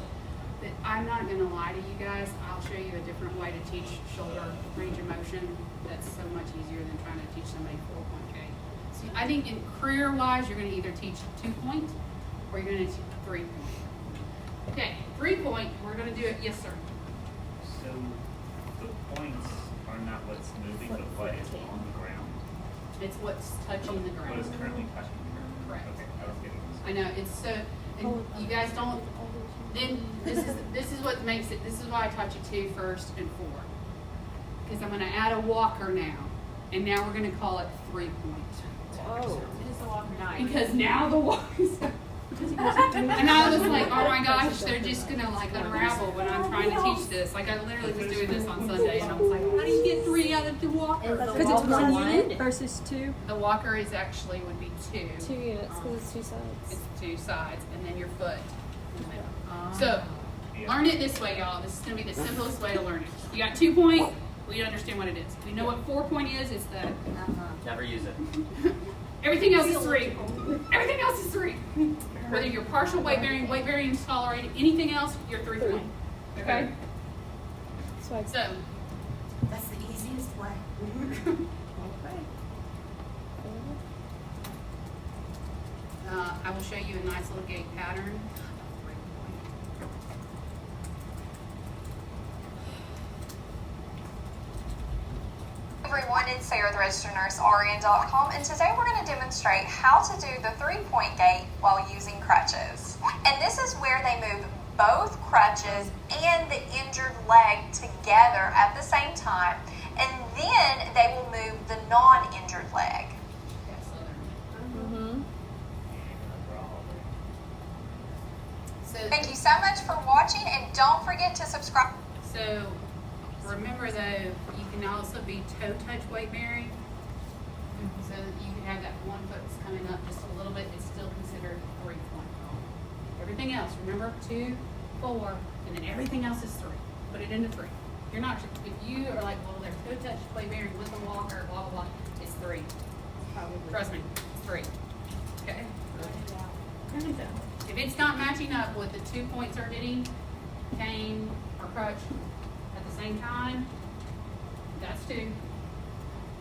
But I'm not gonna lie to you guys, I'll show you a different way to teach shoulder range of motion that's so much easier than trying to teach somebody 4-point gait. So I think in career-wise, you're gonna either teach 2-point or you're gonna teach 3-point. Okay, 3-point, we're gonna do it, yes, sir. So the points are not what's moving, but what is on the ground. It's what's touching the What is ground. currently touching the ground. Correct. Okay, I was getting this. I know, it's so, and you guys don't, then this is what makes it, this is why I taught you 2 first and 4. Because I'm gonna add a walker now, and now we're gonna call it 3-point. Oh. Because now the walkers, and I was like, oh my gosh, they're just gonna like unravel when I'm trying to teach this. Like I literally was doing this on Sunday, and I was like, how do you get 3 out of 2 walkers? Because it's 1 unit versus 2. The walker is actually would be 2. 2 units because it's 2 sides. It's 2 sides, and then your foot in the middle. So, learn it this way, y'all. This is gonna be the simplest way to learn it. You got 2-point, we understand what it is. We know what 4-point is, it's the, Never use it. everything else is 3. Everything else is 3. Whether you're partial weight bearing is tolerated, anything else, you're 3-point. Okay? So So, that's the easiest way. I will show you a nice little gait pattern. Everyone, it's Sarah, the registered nurse, RN.com, and today we're going to demonstrate how to do the 3-point gait while using crutches. And this is where they move both crutches and the injured leg together at the same time, and then they will move the non-injured leg. So, Thank you so much for watching, and don't forget to subscribe. so remember though, you can also be toe touch weight bearing. So you can have that one foot that's coming up just a little bit, it's still considered 3-point. Everything else, remember 2, 4, and then everything else is 3. Put it into 3. You're not, if you are like, well, they're toe touch weight bearing with a walker, blah, blah, blah, it's 3. Trust me, it's 3. Okay? If it's not matching up with the 2 points are hitting, cane or crutch at the same time, that's 2.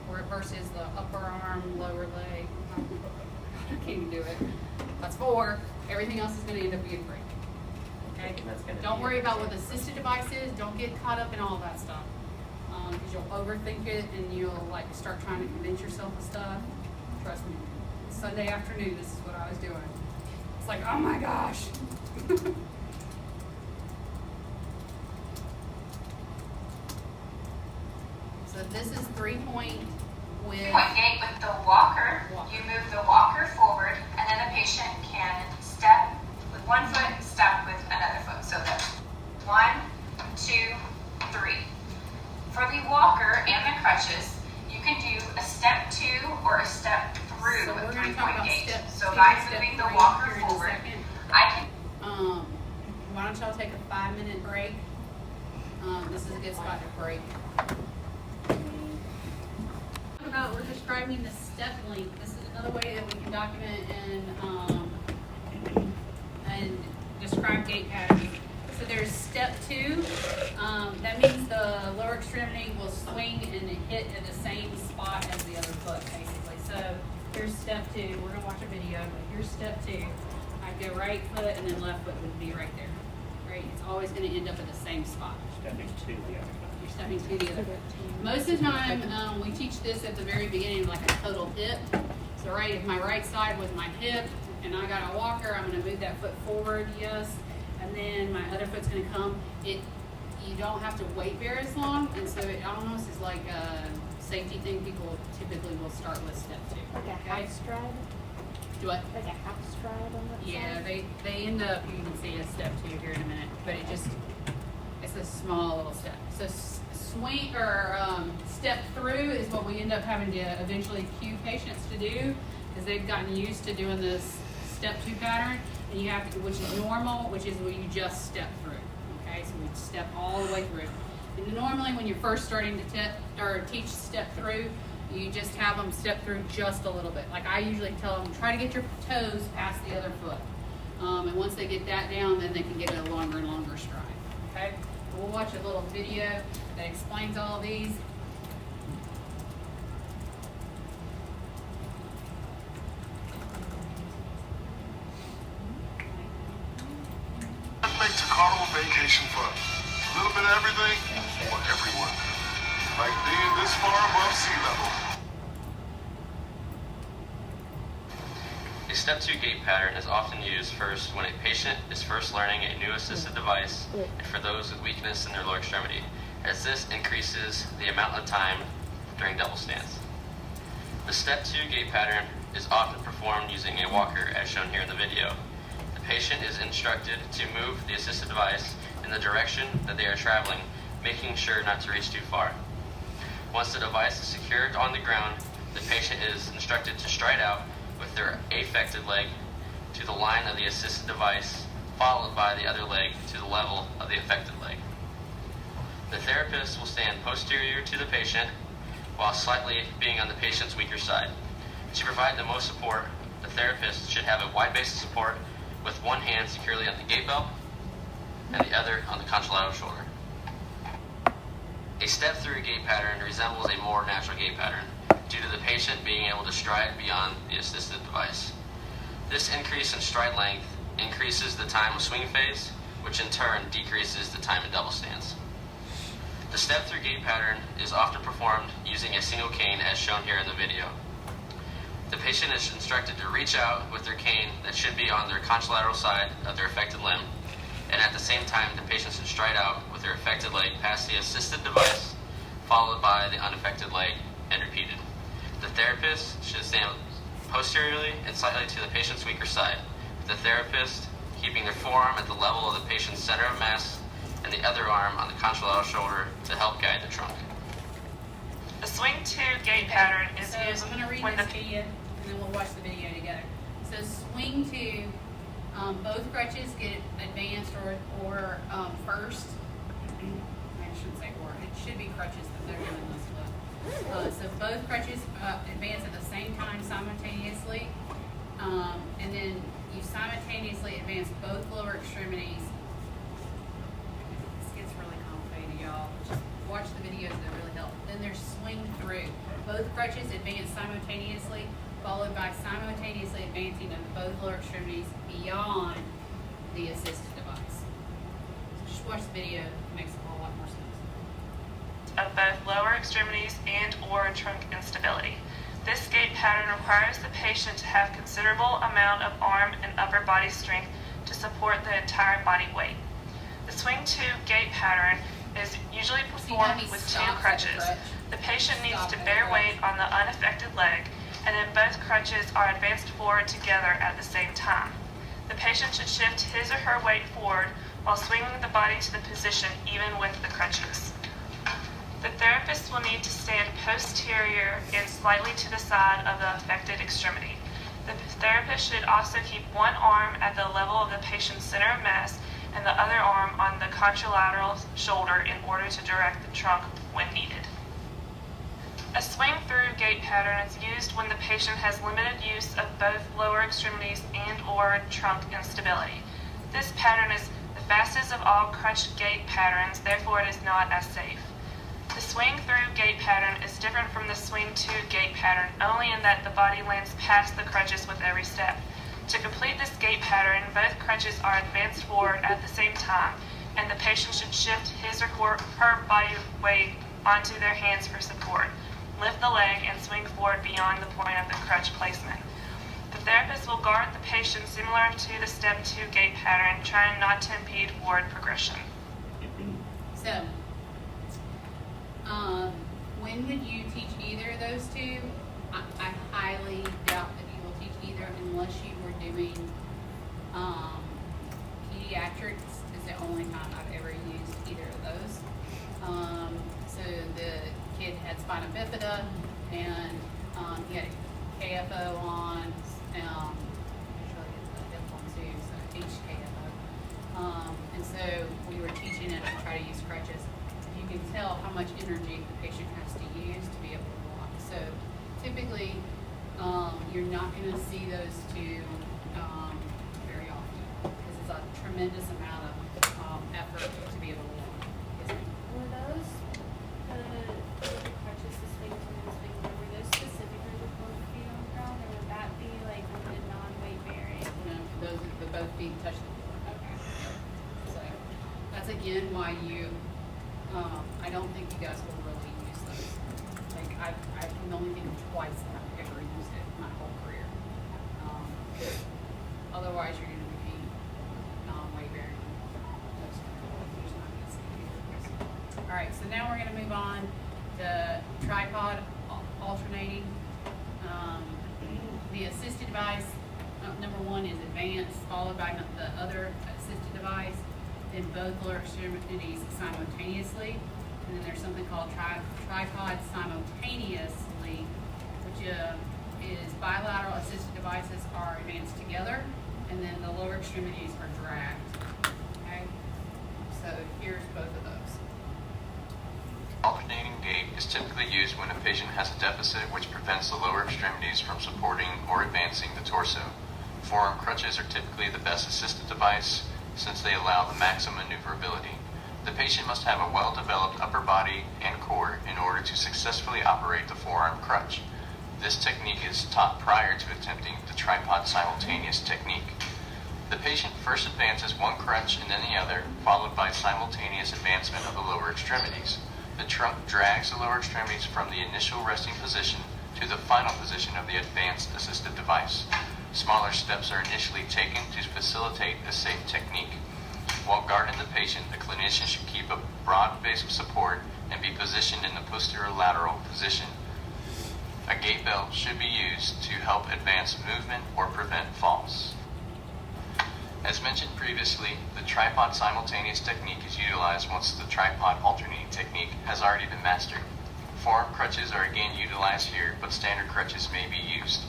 Or versus the upper arm, lower leg. I can't even do it. That's 4. Everything else is going to end up being 3. Okay? And that's gonna Don't be worry it. about what the assisted device is. Don't get caught up in all that stuff. Because you'll overthink it and you'll like start trying to convince yourself of stuff. Trust me. Sunday afternoon, this is what I was doing. It's like, oh my gosh. So this is 3-point with, Point gait with the walker. You move the walker forward, and then the patient can step with one foot, step with another foot. So that's 1, 2, 3. For the walker and the crutches, you can do a step 2 or a step through so with we're going to talk 3-point about gait. step So 2, by step moving 3 the walker here in a forward, second. I can. Why don't y'all take a 5-minute break? This is a good spot to break. We're describing the step length. This is another way that we can document and describe gait patterns. So there's step 2. That means the lower extremity will swing and hit at the same spot as the other foot, basically. So here's step 2. We're gonna watch a video, but here's step 2. I'd go right foot and then left foot would be right there. Right? It's always gonna end up at the same spot. Stepping to the other side. You're stepping to the other foot. Most of the time, we teach this at the very beginning, like a total hip. So right, if my right side was my hip and I got a walker, I'm gonna move that foot forward, yes. And then my other foot's gonna come. You don't have to weight bear as long, and so it almost is like a safety thing. People typically will start with step 2. Like a Okay? half stride? Do what? Like a half stride on that Yeah, side? they end up, you can see a step 2 here in a minute, but it's a small little step. So swing or step through is what we end up having to eventually cue patients to do, because they've gotten used to doing this step 2 pattern, and you have to, which is normal, which is where you just step through. Okay, so we step all the way through. And normally when you're first starting to teach step through, you just have them step through just a little bit. Like I usually tell them, try to get your toes past the other foot. And once they get that down, then they can get a longer and longer stride. Okay? We'll watch a little video that explains all of these. What makes a Carnival vacation fun? A little bit of everything for everyone. Like being this far above sea level. A step 2 gait pattern is often used first when a patient is first learning a new assisted device and for those with weakness in their lower extremity, as this increases the amount of time during double stance. The step 2 gait pattern is often performed using a walker as shown here in the video. The patient is instructed to move the assisted device in the direction that they are traveling, making sure not to reach too far. Once the device is secured on the ground, the patient is instructed to stride out with their affected leg to the line of the assisted device, followed by the other leg to the level of the affected leg. The therapist will stand posterior to the patient while slightly being on the patient's weaker side. To provide the most support, the therapist should have a wide base of support with one hand securely on the gait belt and the other on the contralateral shoulder. A step 3 gait pattern resembles a more natural gait pattern due to the patient being able to stride beyond the assisted device. This increase in stride length increases the time of swing phase, which in turn decreases the time in double stance. The step 3 gait pattern is often performed using a single cane as shown here in the video. The patient is instructed to reach out with their cane that should be on their contralateral side of their affected limb, and at the same time the patient should stride out with their affected leg past the assisted device, followed by the unaffected leg, and repeated. The therapist should stand posteriorly and slightly to the patient's weaker side, with the therapist keeping their forearm at the level of the patient's center of mass and the other arm on the contralateral shoulder to help guide the trunk. The swing 2 gait pattern is So used I'm going to read when this the to you, and then we'll watch the video together. So swing 2, both crutches get advanced or first. I shouldn't say or. It should be crutches that they're doing this with. So both crutches advance at the same time simultaneously, and then you simultaneously advance both lower extremities. This gets really complicated, y'all. Just watch the videos, that really help. Then there's swing through. Both crutches advance simultaneously, followed by simultaneously advancing of both lower extremities beyond the assisted device. So just watch the video, it makes a whole lot more sense. of both lower extremities and or trunk instability. This gait pattern requires the patient to have considerable amount of arm and upper body strength to support the entire body weight. The swing 2 gait pattern is usually performed with 2 crutches. The patient needs to bear weight on the unaffected leg, and then both crutches are advanced forward together at the same time. The patient should shift his or her weight forward while swinging the body to the position even with the crutches. The therapist will need to stand posterior and slightly to the side of the affected extremity. The therapist should also keep one arm at the level of the patient's center of mass and the other arm on the contralateral shoulder in order to direct the trunk when needed. A swing-through gait pattern is used when the patient has limited use of both lower extremities and or trunk instability. This pattern is the fastest of all crutch gait patterns, therefore it is not as safe. The swing-through gait pattern is different from the swing-to gait pattern only in that the body lands past the crutches with every step. To complete this gait pattern, both crutches are advanced forward at the same time, and the patient should shift his or her body weight onto their hands for support. Lift the leg and swing forward beyond the point of the crutch placement. The therapist will guard the patient similar to the step 2 gait pattern, trying not to impede forward progression. So, when would you teach either of those two? I highly doubt that you will teach either unless you were doing pediatrics. Is the only time I've ever used either of those. So the kid had spina bifida and he had a KFO on. Actually, it's a hip one too, so HKFO. And so we were teaching it to try to use crutches. You can tell how much energy the patient has to use to be able to walk. So typically, you're not going to see those two very often. a tremendous amount of effort to be able to walk. Yes, ma'am. Were those the crutches, the swing to the swing, were those specifically with both feet on the ground, or would that be like limited non-weight bearing? No, those, the both feet touch the floor. Okay. So, that's again why you, I don't think you guys will really use those. Like, I can only think of twice that I've ever used it in my whole career. Otherwise, you're gonna be non-weight bearing. There's not gonna see it. All right, so now we're gonna move on to tripod alternating. The assisted device, number one is advanced, followed by the other assisted device, then both lower extremities simultaneously. And then there's something called tripod simultaneously, which is bilateral assisted devices are advanced together, and then the lower extremities are dragged. Okay? So here's both of those. Alternating gait is typically used when a patient has a deficit which prevents the lower extremities from supporting or advancing the torso. Forearm crutches are typically the best assisted device since they allow the maximum maneuverability. The patient must have a well-developed upper body and core in order to successfully operate the forearm crutch. This technique is taught prior to attempting the tripod simultaneous technique. The patient first advances one crutch and then the other, followed by simultaneous advancement of the lower extremities. The trunk drags the lower extremities from the initial resting position to the final position of the advanced assisted device. Smaller steps are initially taken to facilitate a safe technique. While guarding the patient, the clinician should keep a broad base of support and be positioned in the posterior lateral position. A gait belt should be used to help advance movement or prevent falls. As mentioned previously, the tripod simultaneous technique is utilized once the tripod alternating technique has already been mastered. Forearm crutches are again utilized here, but standard crutches may be used.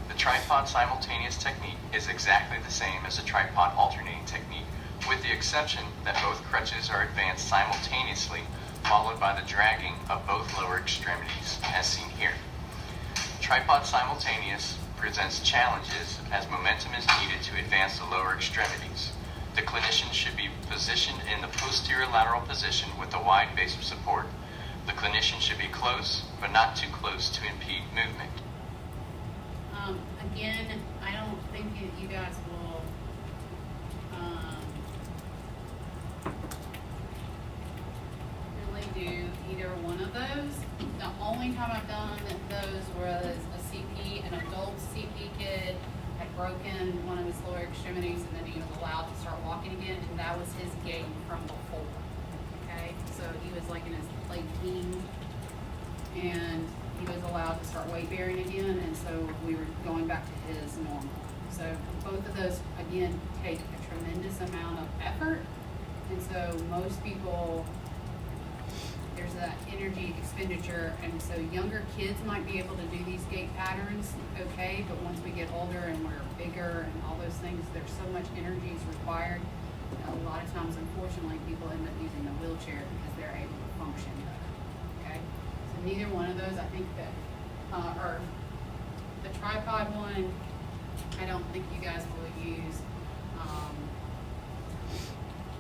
The tripod simultaneous technique is exactly the same as the tripod alternating technique, with the exception that both crutches are advanced simultaneously, followed by the dragging of both lower extremities, as seen here. Tripod simultaneous presents challenges as momentum is needed to advance the lower extremities. The clinician should be positioned in the posterior lateral position with a wide base of support. The clinician should be close, but not too close to impede movement. Again, I don't think you guys will really do either one of those. The only time I've done those was a CP, an adult CP kid had broken one of his lower extremities, and then he was allowed to start walking again, and that was his gait from before. Okay, so he was like in his late teens, and he was allowed to start weight bearing again, and so we were going back to his normal. So both of those, again, take a tremendous amount of effort, and so most people, there's that energy expenditure, and so younger kids might be able to do these gait patterns, okay, but once we get older and we're bigger and all those things, there's so much energy is required. A lot of times, unfortunately, people end up using the wheelchair because they're able to function better, okay? So neither one of those, I think that, or the tripod one, I don't think you guys will use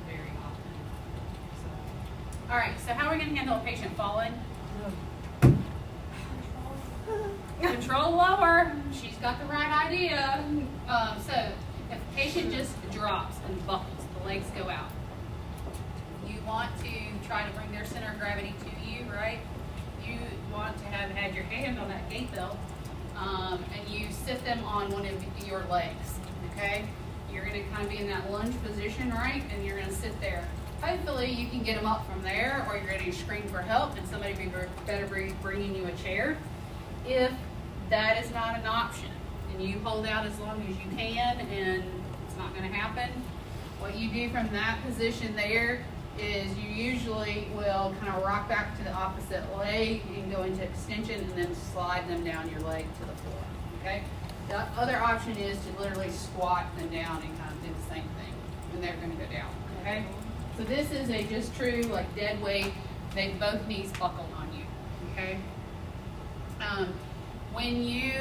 very often. So, all right, so how are we gonna handle a patient falling? Control lower. She's got the right idea. So if a patient just drops and buckles, the legs go out, you want to try to bring their center of gravity to you, right? You want to have had your hand on that gait belt, and you sit them on one of your legs, okay? You're gonna kind of be in that lunge position, right? And you're gonna sit there. Hopefully you can get them up from there, or you're gonna scream for help and somebody better be bringing you a chair. If that is not an option, and you hold out as long as you can and it's not gonna happen, what you do from that position there is you usually will kind of rock back to the opposite leg and go into extension and then slide them down your leg to the floor, okay? The other option is to literally squat them down and kind of do the same thing, and they're gonna go down, okay? So this is a just true, like dead weight, they both knees buckled on you, okay? When you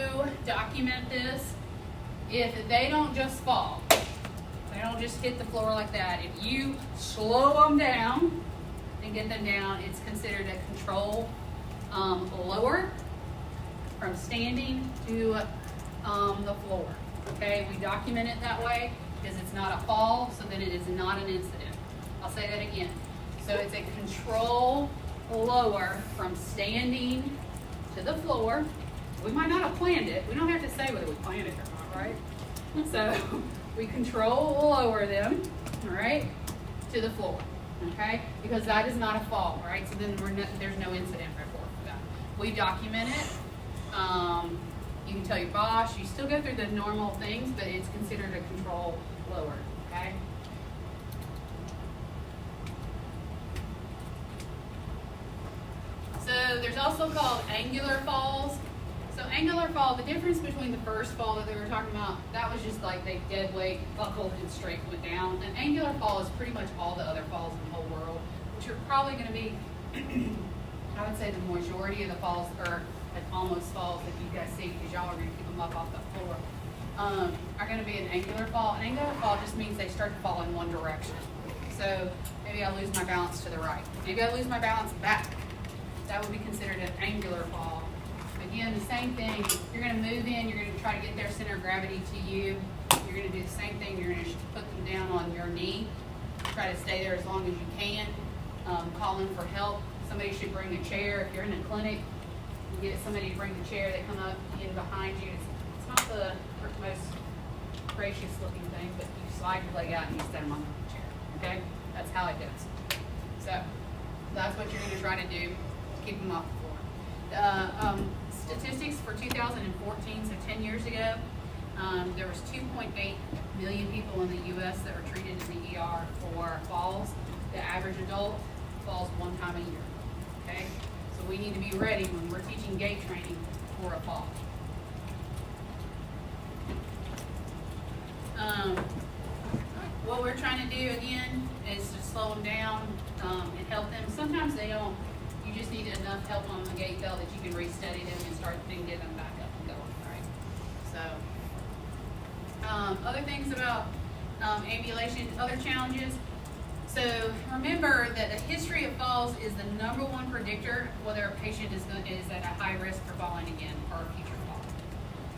document this, if they don't just fall, They don't just hit the floor like that. If you slow them down and get them down, it's considered a control lower from standing to the floor. Okay, we document it that way because it's not a fall, so then it is not an incident. I'll say that again. So it's a control lower from standing to the floor. We might not have planned it. We don't have to say whether we planned it or not, right? So we control lower them, all right, to the floor, okay? Because that is not a fall, right? So then there's no incident report for that. We document it. You can tell your boss. You still go through the normal things, but it's considered a control lower, okay? So there's also called angular falls. So angular fall, the difference between the first fall that they were talking about, that was just like they dead weight, buckled, and straight went down. An angular fall is pretty much all the other falls in the whole world, which are probably going to be, I would say the majority of the falls are almost falls that you guys see because y'all are going to keep them up off the floor, are going to be an angular fall. An angular fall just means they start to fall in one direction. So maybe I lose my balance to the right. Maybe I lose my balance back. That would be considered an angular fall. Again, the same thing. You're going to move in. You're going to try to get their center of gravity to you. You're going to do the same thing. You're going to put them down on your knee. Try to stay there as long as you can. Call in for help. Somebody should bring a chair. If you're in a clinic, you get somebody to bring the chair. They come up in behind you. It's not the most gracious looking thing, but you slide your leg out and you set them on the chair. Okay? That's how it goes. So that's what you're going to try to do. Keep them off the floor. Statistics for 2014, so 10 years ago, there was 2.8 million people in the U.S. that were treated in the ER for falls. The average adult falls one time a year. Okay, so we need to be ready when we're teaching gait training for a fall. What we're trying to do again is to slow them down and help them. Sometimes they don't. You just need enough help on the gait belt that you can restudy them and start to get them back up and going, all right? So, other things about ambulation, other challenges. So remember that the history of falls is the #1 predictor whether a patient is at a high risk for falling again or a future fall.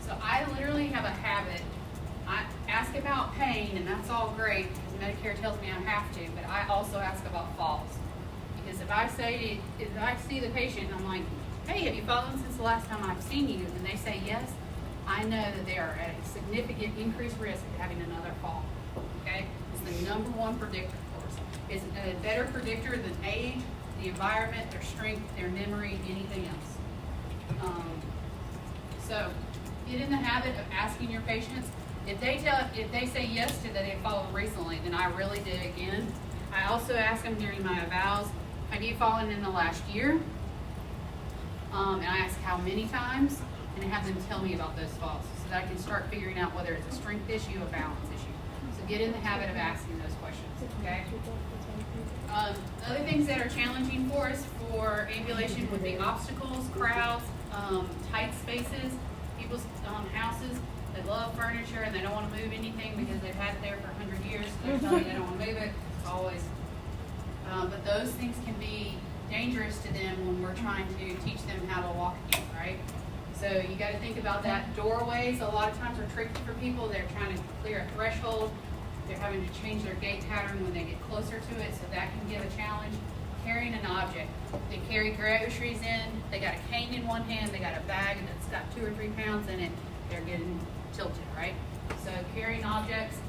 So I literally have a habit. I ask about pain, and that's all great because Medicare tells me I have to, but I also ask about falls. Because if I see the patient and I'm like, hey, have you fallen since the last time I've seen you? And they say yes, I know that they are at a significant increased risk of having another fall. Okay? It's the #1 predictor for us. It's a better predictor than age, the environment, their strength, their memory, anything else. So get in the habit of asking your patients. If they say yes to that they've fallen recently, then I really did again. I also ask them during my evals, have you fallen in the last year? And I ask how many times, and have them tell me about those falls so that I can start figuring out whether it's a strength issue or a balance issue. So get in the habit of asking those questions, okay? Other things that are challenging for us for ambulation would be obstacles, crowds, tight spaces, people's houses. They love furniture and they don't want to move anything because they've had it there for 100 years. So they're telling you they don't want to move it. It's always, but those things can be dangerous to them when we're trying to teach them how to walk again, right? So you got to think about that. Doorways a lot of times are tricky for people. They're trying to clear a threshold. They're having to change their gait pattern when they get closer to it, so that can give a challenge. Carrying an object. They carry groceries in. They got a cane in one hand. They got a bag that's got 2 or 3 pounds in it. They're getting tilted, right? So carrying objects.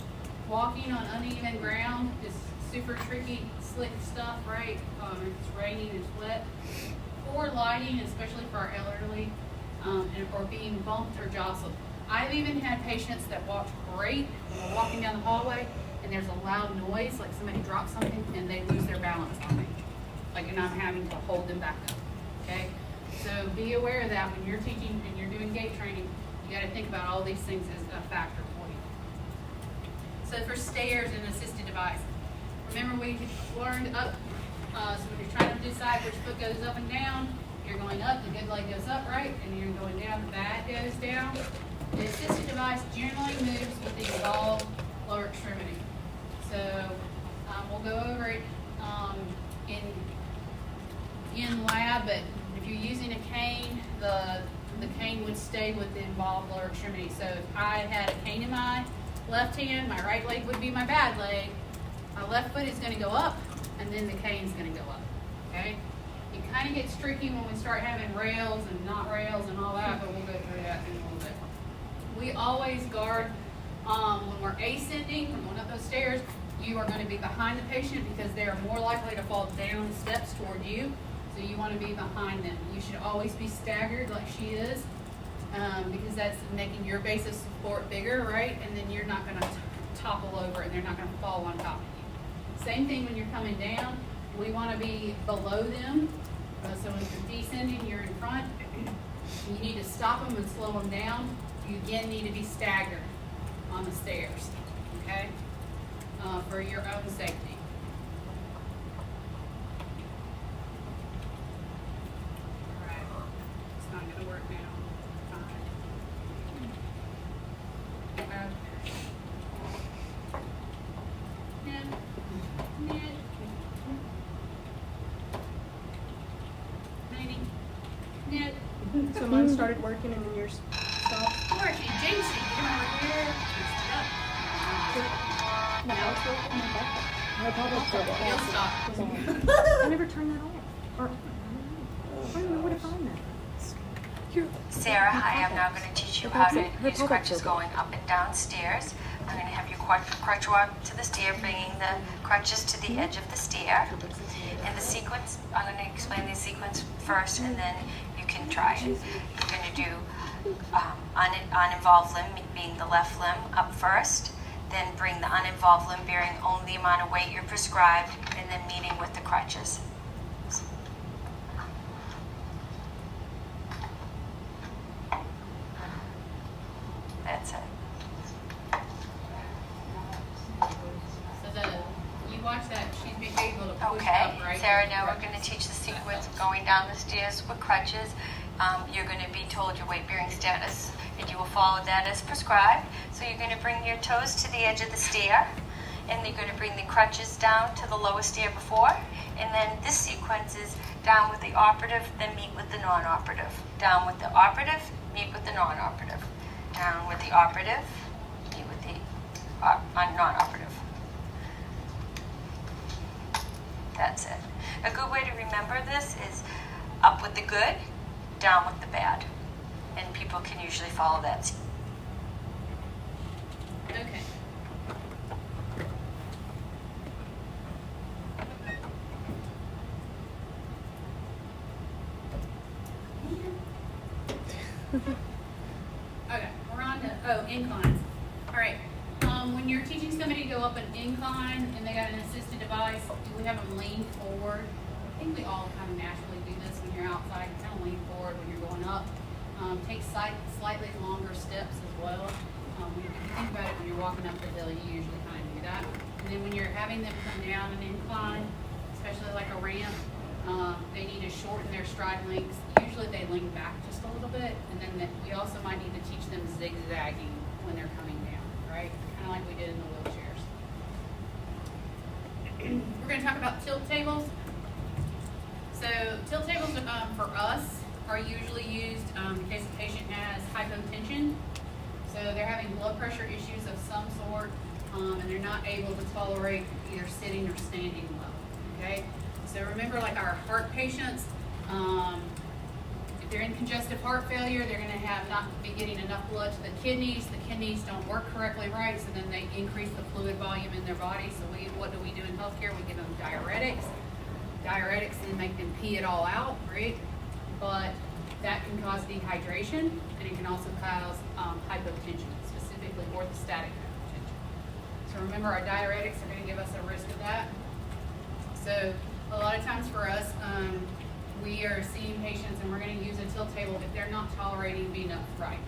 Walking on uneven ground is super tricky, slick stuff, right? If it's raining, it's wet. Poor lighting, especially for our elderly, or being bumped or jostled. I've even had patients that walked great when we're walking down the hallway and there's a loud noise, like somebody drops something and they lose their balance on me. And I'm having to hold them back up, okay? So be aware of that when you're teaching and you're doing gait training. You got to think about all these things as a factor for you. So for stairs and assisted device, remember we learned up, so when you're trying to decide which foot goes up and down, you're going up, the good leg goes up, right? And you're going down, the bad goes down. The assisted device generally moves with the involved lower extremity. So, we'll go over it, in lab, but if you're using a cane, the cane would stay with the involved lower extremity. So if I had a cane in my left hand, my right leg would be my bad leg. My left foot is going to go up, and then the cane's going to go up. Okay? It kind of gets tricky when we start having rails and not rails and all that, but we'll go through that in a little bit. We always guard when we're ascending, when going up those stairs. You are going to be behind the patient because they are more likely to fall down the steps toward you. So you want to be behind them. You should always be staggered like she is, because that's making your base of support bigger, right? And then you're not going to topple over and they're not going to fall on top of you. Same thing when you're coming down. We want to be below them. So when you're descending, you're in front. You need to stop them and slow them down. You again need to be staggered on the stairs, okay? For your own safety. Alright, it's not going to work now. Fine. So mine started working and then yours stopped. Or if you jinx it, come over here, twist it up. Now it's working. No problem. It'll stop. I never turned that off. Or, I don't know where to find that. Sarah, hi, I'm now going to teach you how to use crutches going up and down stairs. I'm going to have you crutch walk to the stair, bringing the crutches to the edge of the stair. In the sequence, I'm going to explain the sequence first, and then you can try it. You're going to do uninvolved limb, being the left limb, up first. Then bring the uninvolved limb bearing only the amount of weight you're prescribed, and then meeting with the crutches. That's it. So you watch that, she's being able to push Okay, up, right? Sarah, now we're going to teach the sequence of going down the stairs with crutches. You're going to be told your weight-bearing status, and you will follow that as prescribed. So you're going to bring your toes to the edge of the stair, and you're going to bring the crutches down to the lowest stair before. And then this sequence is down with the operative, then meet with the non-operative. Down with the operative, meet with the non-operative. Down with the operative, meet with the non-operative. That's it. A good way to remember this is up with the good, down with the bad. And people can usually follow that. Okay. Okay, we're on to, inclines. All right, when you're teaching somebody to go up an incline and they got an assisted device, we have them lean forward. I think we all kind of naturally do this when you're outside. You kind of lean forward when you're going up. Take slightly longer steps as well. When you think about it, when you're walking up the hill, you usually kind of do that. And then when you're having them come down an incline, especially like a ramp, they need to shorten their stride lengths. Usually they lean back just a little bit, and then we also might need to teach them zigzagging when they're coming down, right? Kind of like we did in the wheelchairs. We're going to talk about tilt tables. So tilt tables for us are usually used in case the patient has hypotension. So they're having blood pressure issues of some sort, and they're not able to tolerate either sitting or standing well, okay? So remember, like our heart patients, if they're in congestive heart failure, they're gonna not be getting enough blood to the kidneys don't work correctly right, so then they increase the fluid volume in their body. So what do we do in healthcare? We give them diuretics. Diuretics then make them pee it all out, right? But that can cause dehydration, and it can also cause hypotension, specifically orthostatic hypotension. So remember, our diuretics are going to give us a risk of that. So a lot of times for us, we are seeing patients and we're going to use a tilt table if they're not tolerating being upright.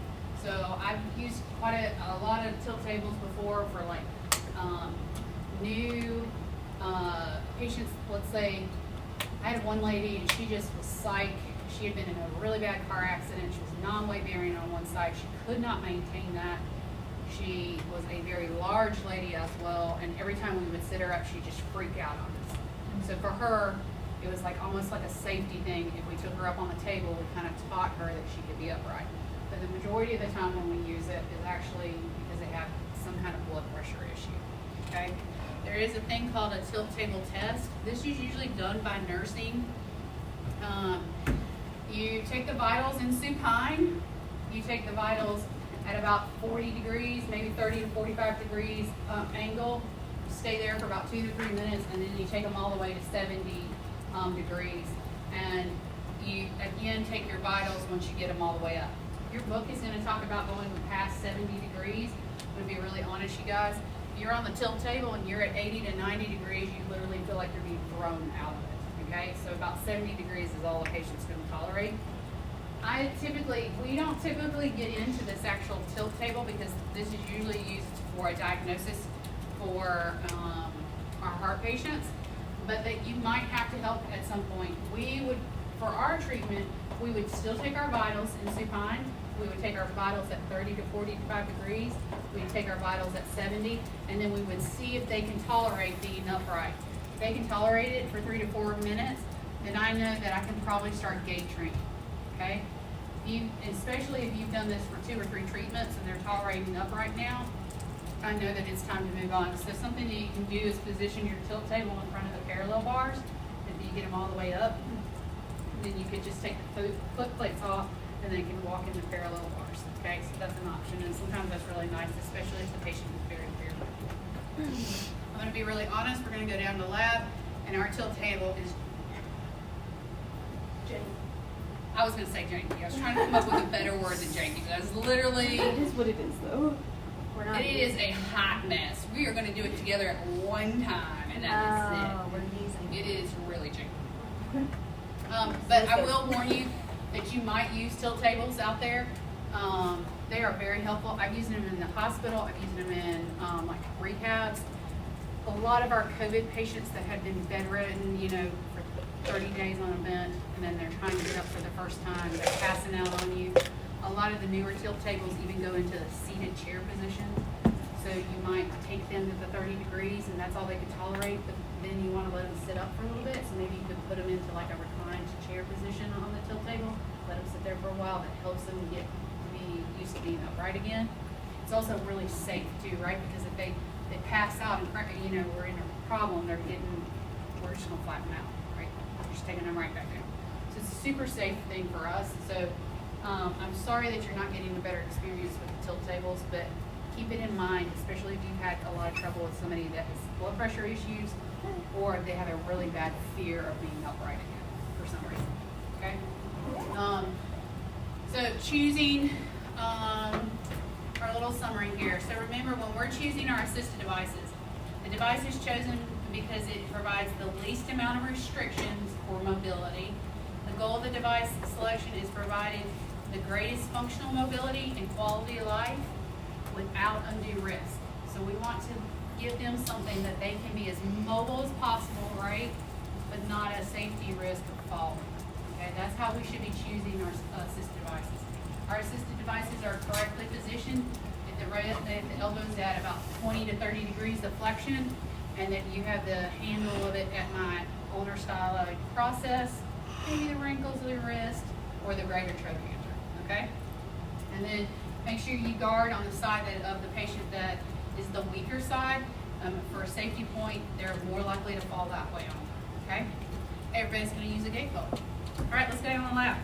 So I've used quite a lot of tilt tables before for like new patients. Let's say I had one lady and she just was psych. She had been in a really bad car accident. She was non-weight bearing on one side. She could not maintain that. she was a very large lady as well, and every time we would sit her up, she'd just freak out on us. So for her, it was like almost like a safety thing. If we took her up on the table, we kind of taught her that she could be upright. But the majority of the time when we use it is actually because they have some kind of blood pressure issue, okay? There is a thing called a tilt table test. This is usually done by nursing. You take the vitals in supine. You take the vitals at about 40 degrees, maybe 30 to 45 degrees angle. Stay there for about 2 to 3 minutes, and then you take them all the way to 70 degrees. And you, again, take your vitals once you get them all the way up. Your book is going to talk about going past 70 degrees. I'm going to be really honest, you guys. If you're on the tilt table and you're at 80 to 90 degrees, you literally feel like you're being thrown out of it. Okay, so about 70 degrees is all the patient's going to tolerate. We don't typically get into this actual tilt table because this is usually used for a diagnosis for our heart patients, but that you might have to help at some point. For our treatment, we would still take our vitals in supine. We would take our vitals at 30 to 45 degrees. We'd take our vitals at 70, and then we would see if they can tolerate being upright. If they can tolerate it for 3 to 4 minutes, then I know that I can probably start gait training, okay? Especially if you've done this for 2 or 3 treatments and they're tolerating upright now, I know that it's time to move on. So something that you can do is position your tilt table in front of the parallel bars. If you get them all the way up, then you could just take the foot plates off and they can walk in the parallel bars. Okay, so that's an option, and sometimes that's really nice, especially if the patient is very fearful. I'm going to be really honest. We're going to go down to lab, and our tilt table is janky. I was going to say janky. I was trying to come up with a better word than janky. That's literally. It is what it is, though. It is a hot mess. We are going to do it together at one time, and that is it. We're using It is really janky. But I will warn you that you might use tilt tables out there. They are very helpful. I've used them in the hospital. I've used them in like rehabs. A lot of our COVID patients that had been bedridden, for 30 days on a vent, and then they're trying to get up for the first time. They're passing out on you. A lot of the newer tilt tables even go into the seated chair position. So you might take them to the 30 degrees, and that's all they can tolerate. But then you want to let them sit up for a little bit. So maybe you could put them into like a reclined chair position on the tilt table. Let them sit there for a while. That helps them get to be used to being upright again. It's also really safe too, right? Because if they pass out and we're in a problem, we're just gonna flatten out, right? We're just taking them right back down. So it's a super safe thing for us. So I'm sorry that you're not getting a better experience with the tilt tables, but keep it in mind, especially if you've had a lot of trouble with somebody that has blood pressure issues, or if they have a really bad fear of being upright again for some reason. Okay. So choosing our little summary here. So remember, when we're choosing our assisted devices, the device is chosen because it provides the least amount of restrictions for mobility. The goal of the device selection is providing the greatest functional mobility and quality of life without undue risk. So we want to give them something that they can be as mobile as possible, right? But not a safety risk of falling. Okay, that's how we should be choosing our assisted devices. Our assisted devices are correctly positioned if the elbow's at about 20 to 30 degrees of flexion, and that you have the handle of it at my older style of process, maybe the wrinkles of the wrist or the greater trochanter, okay? And then make sure you guard on the side of the patient that is the weaker side. For a safety point, they're more likely to fall that way on, okay? Everybody's gonna use a gate bolt. All right, let's go down the lab.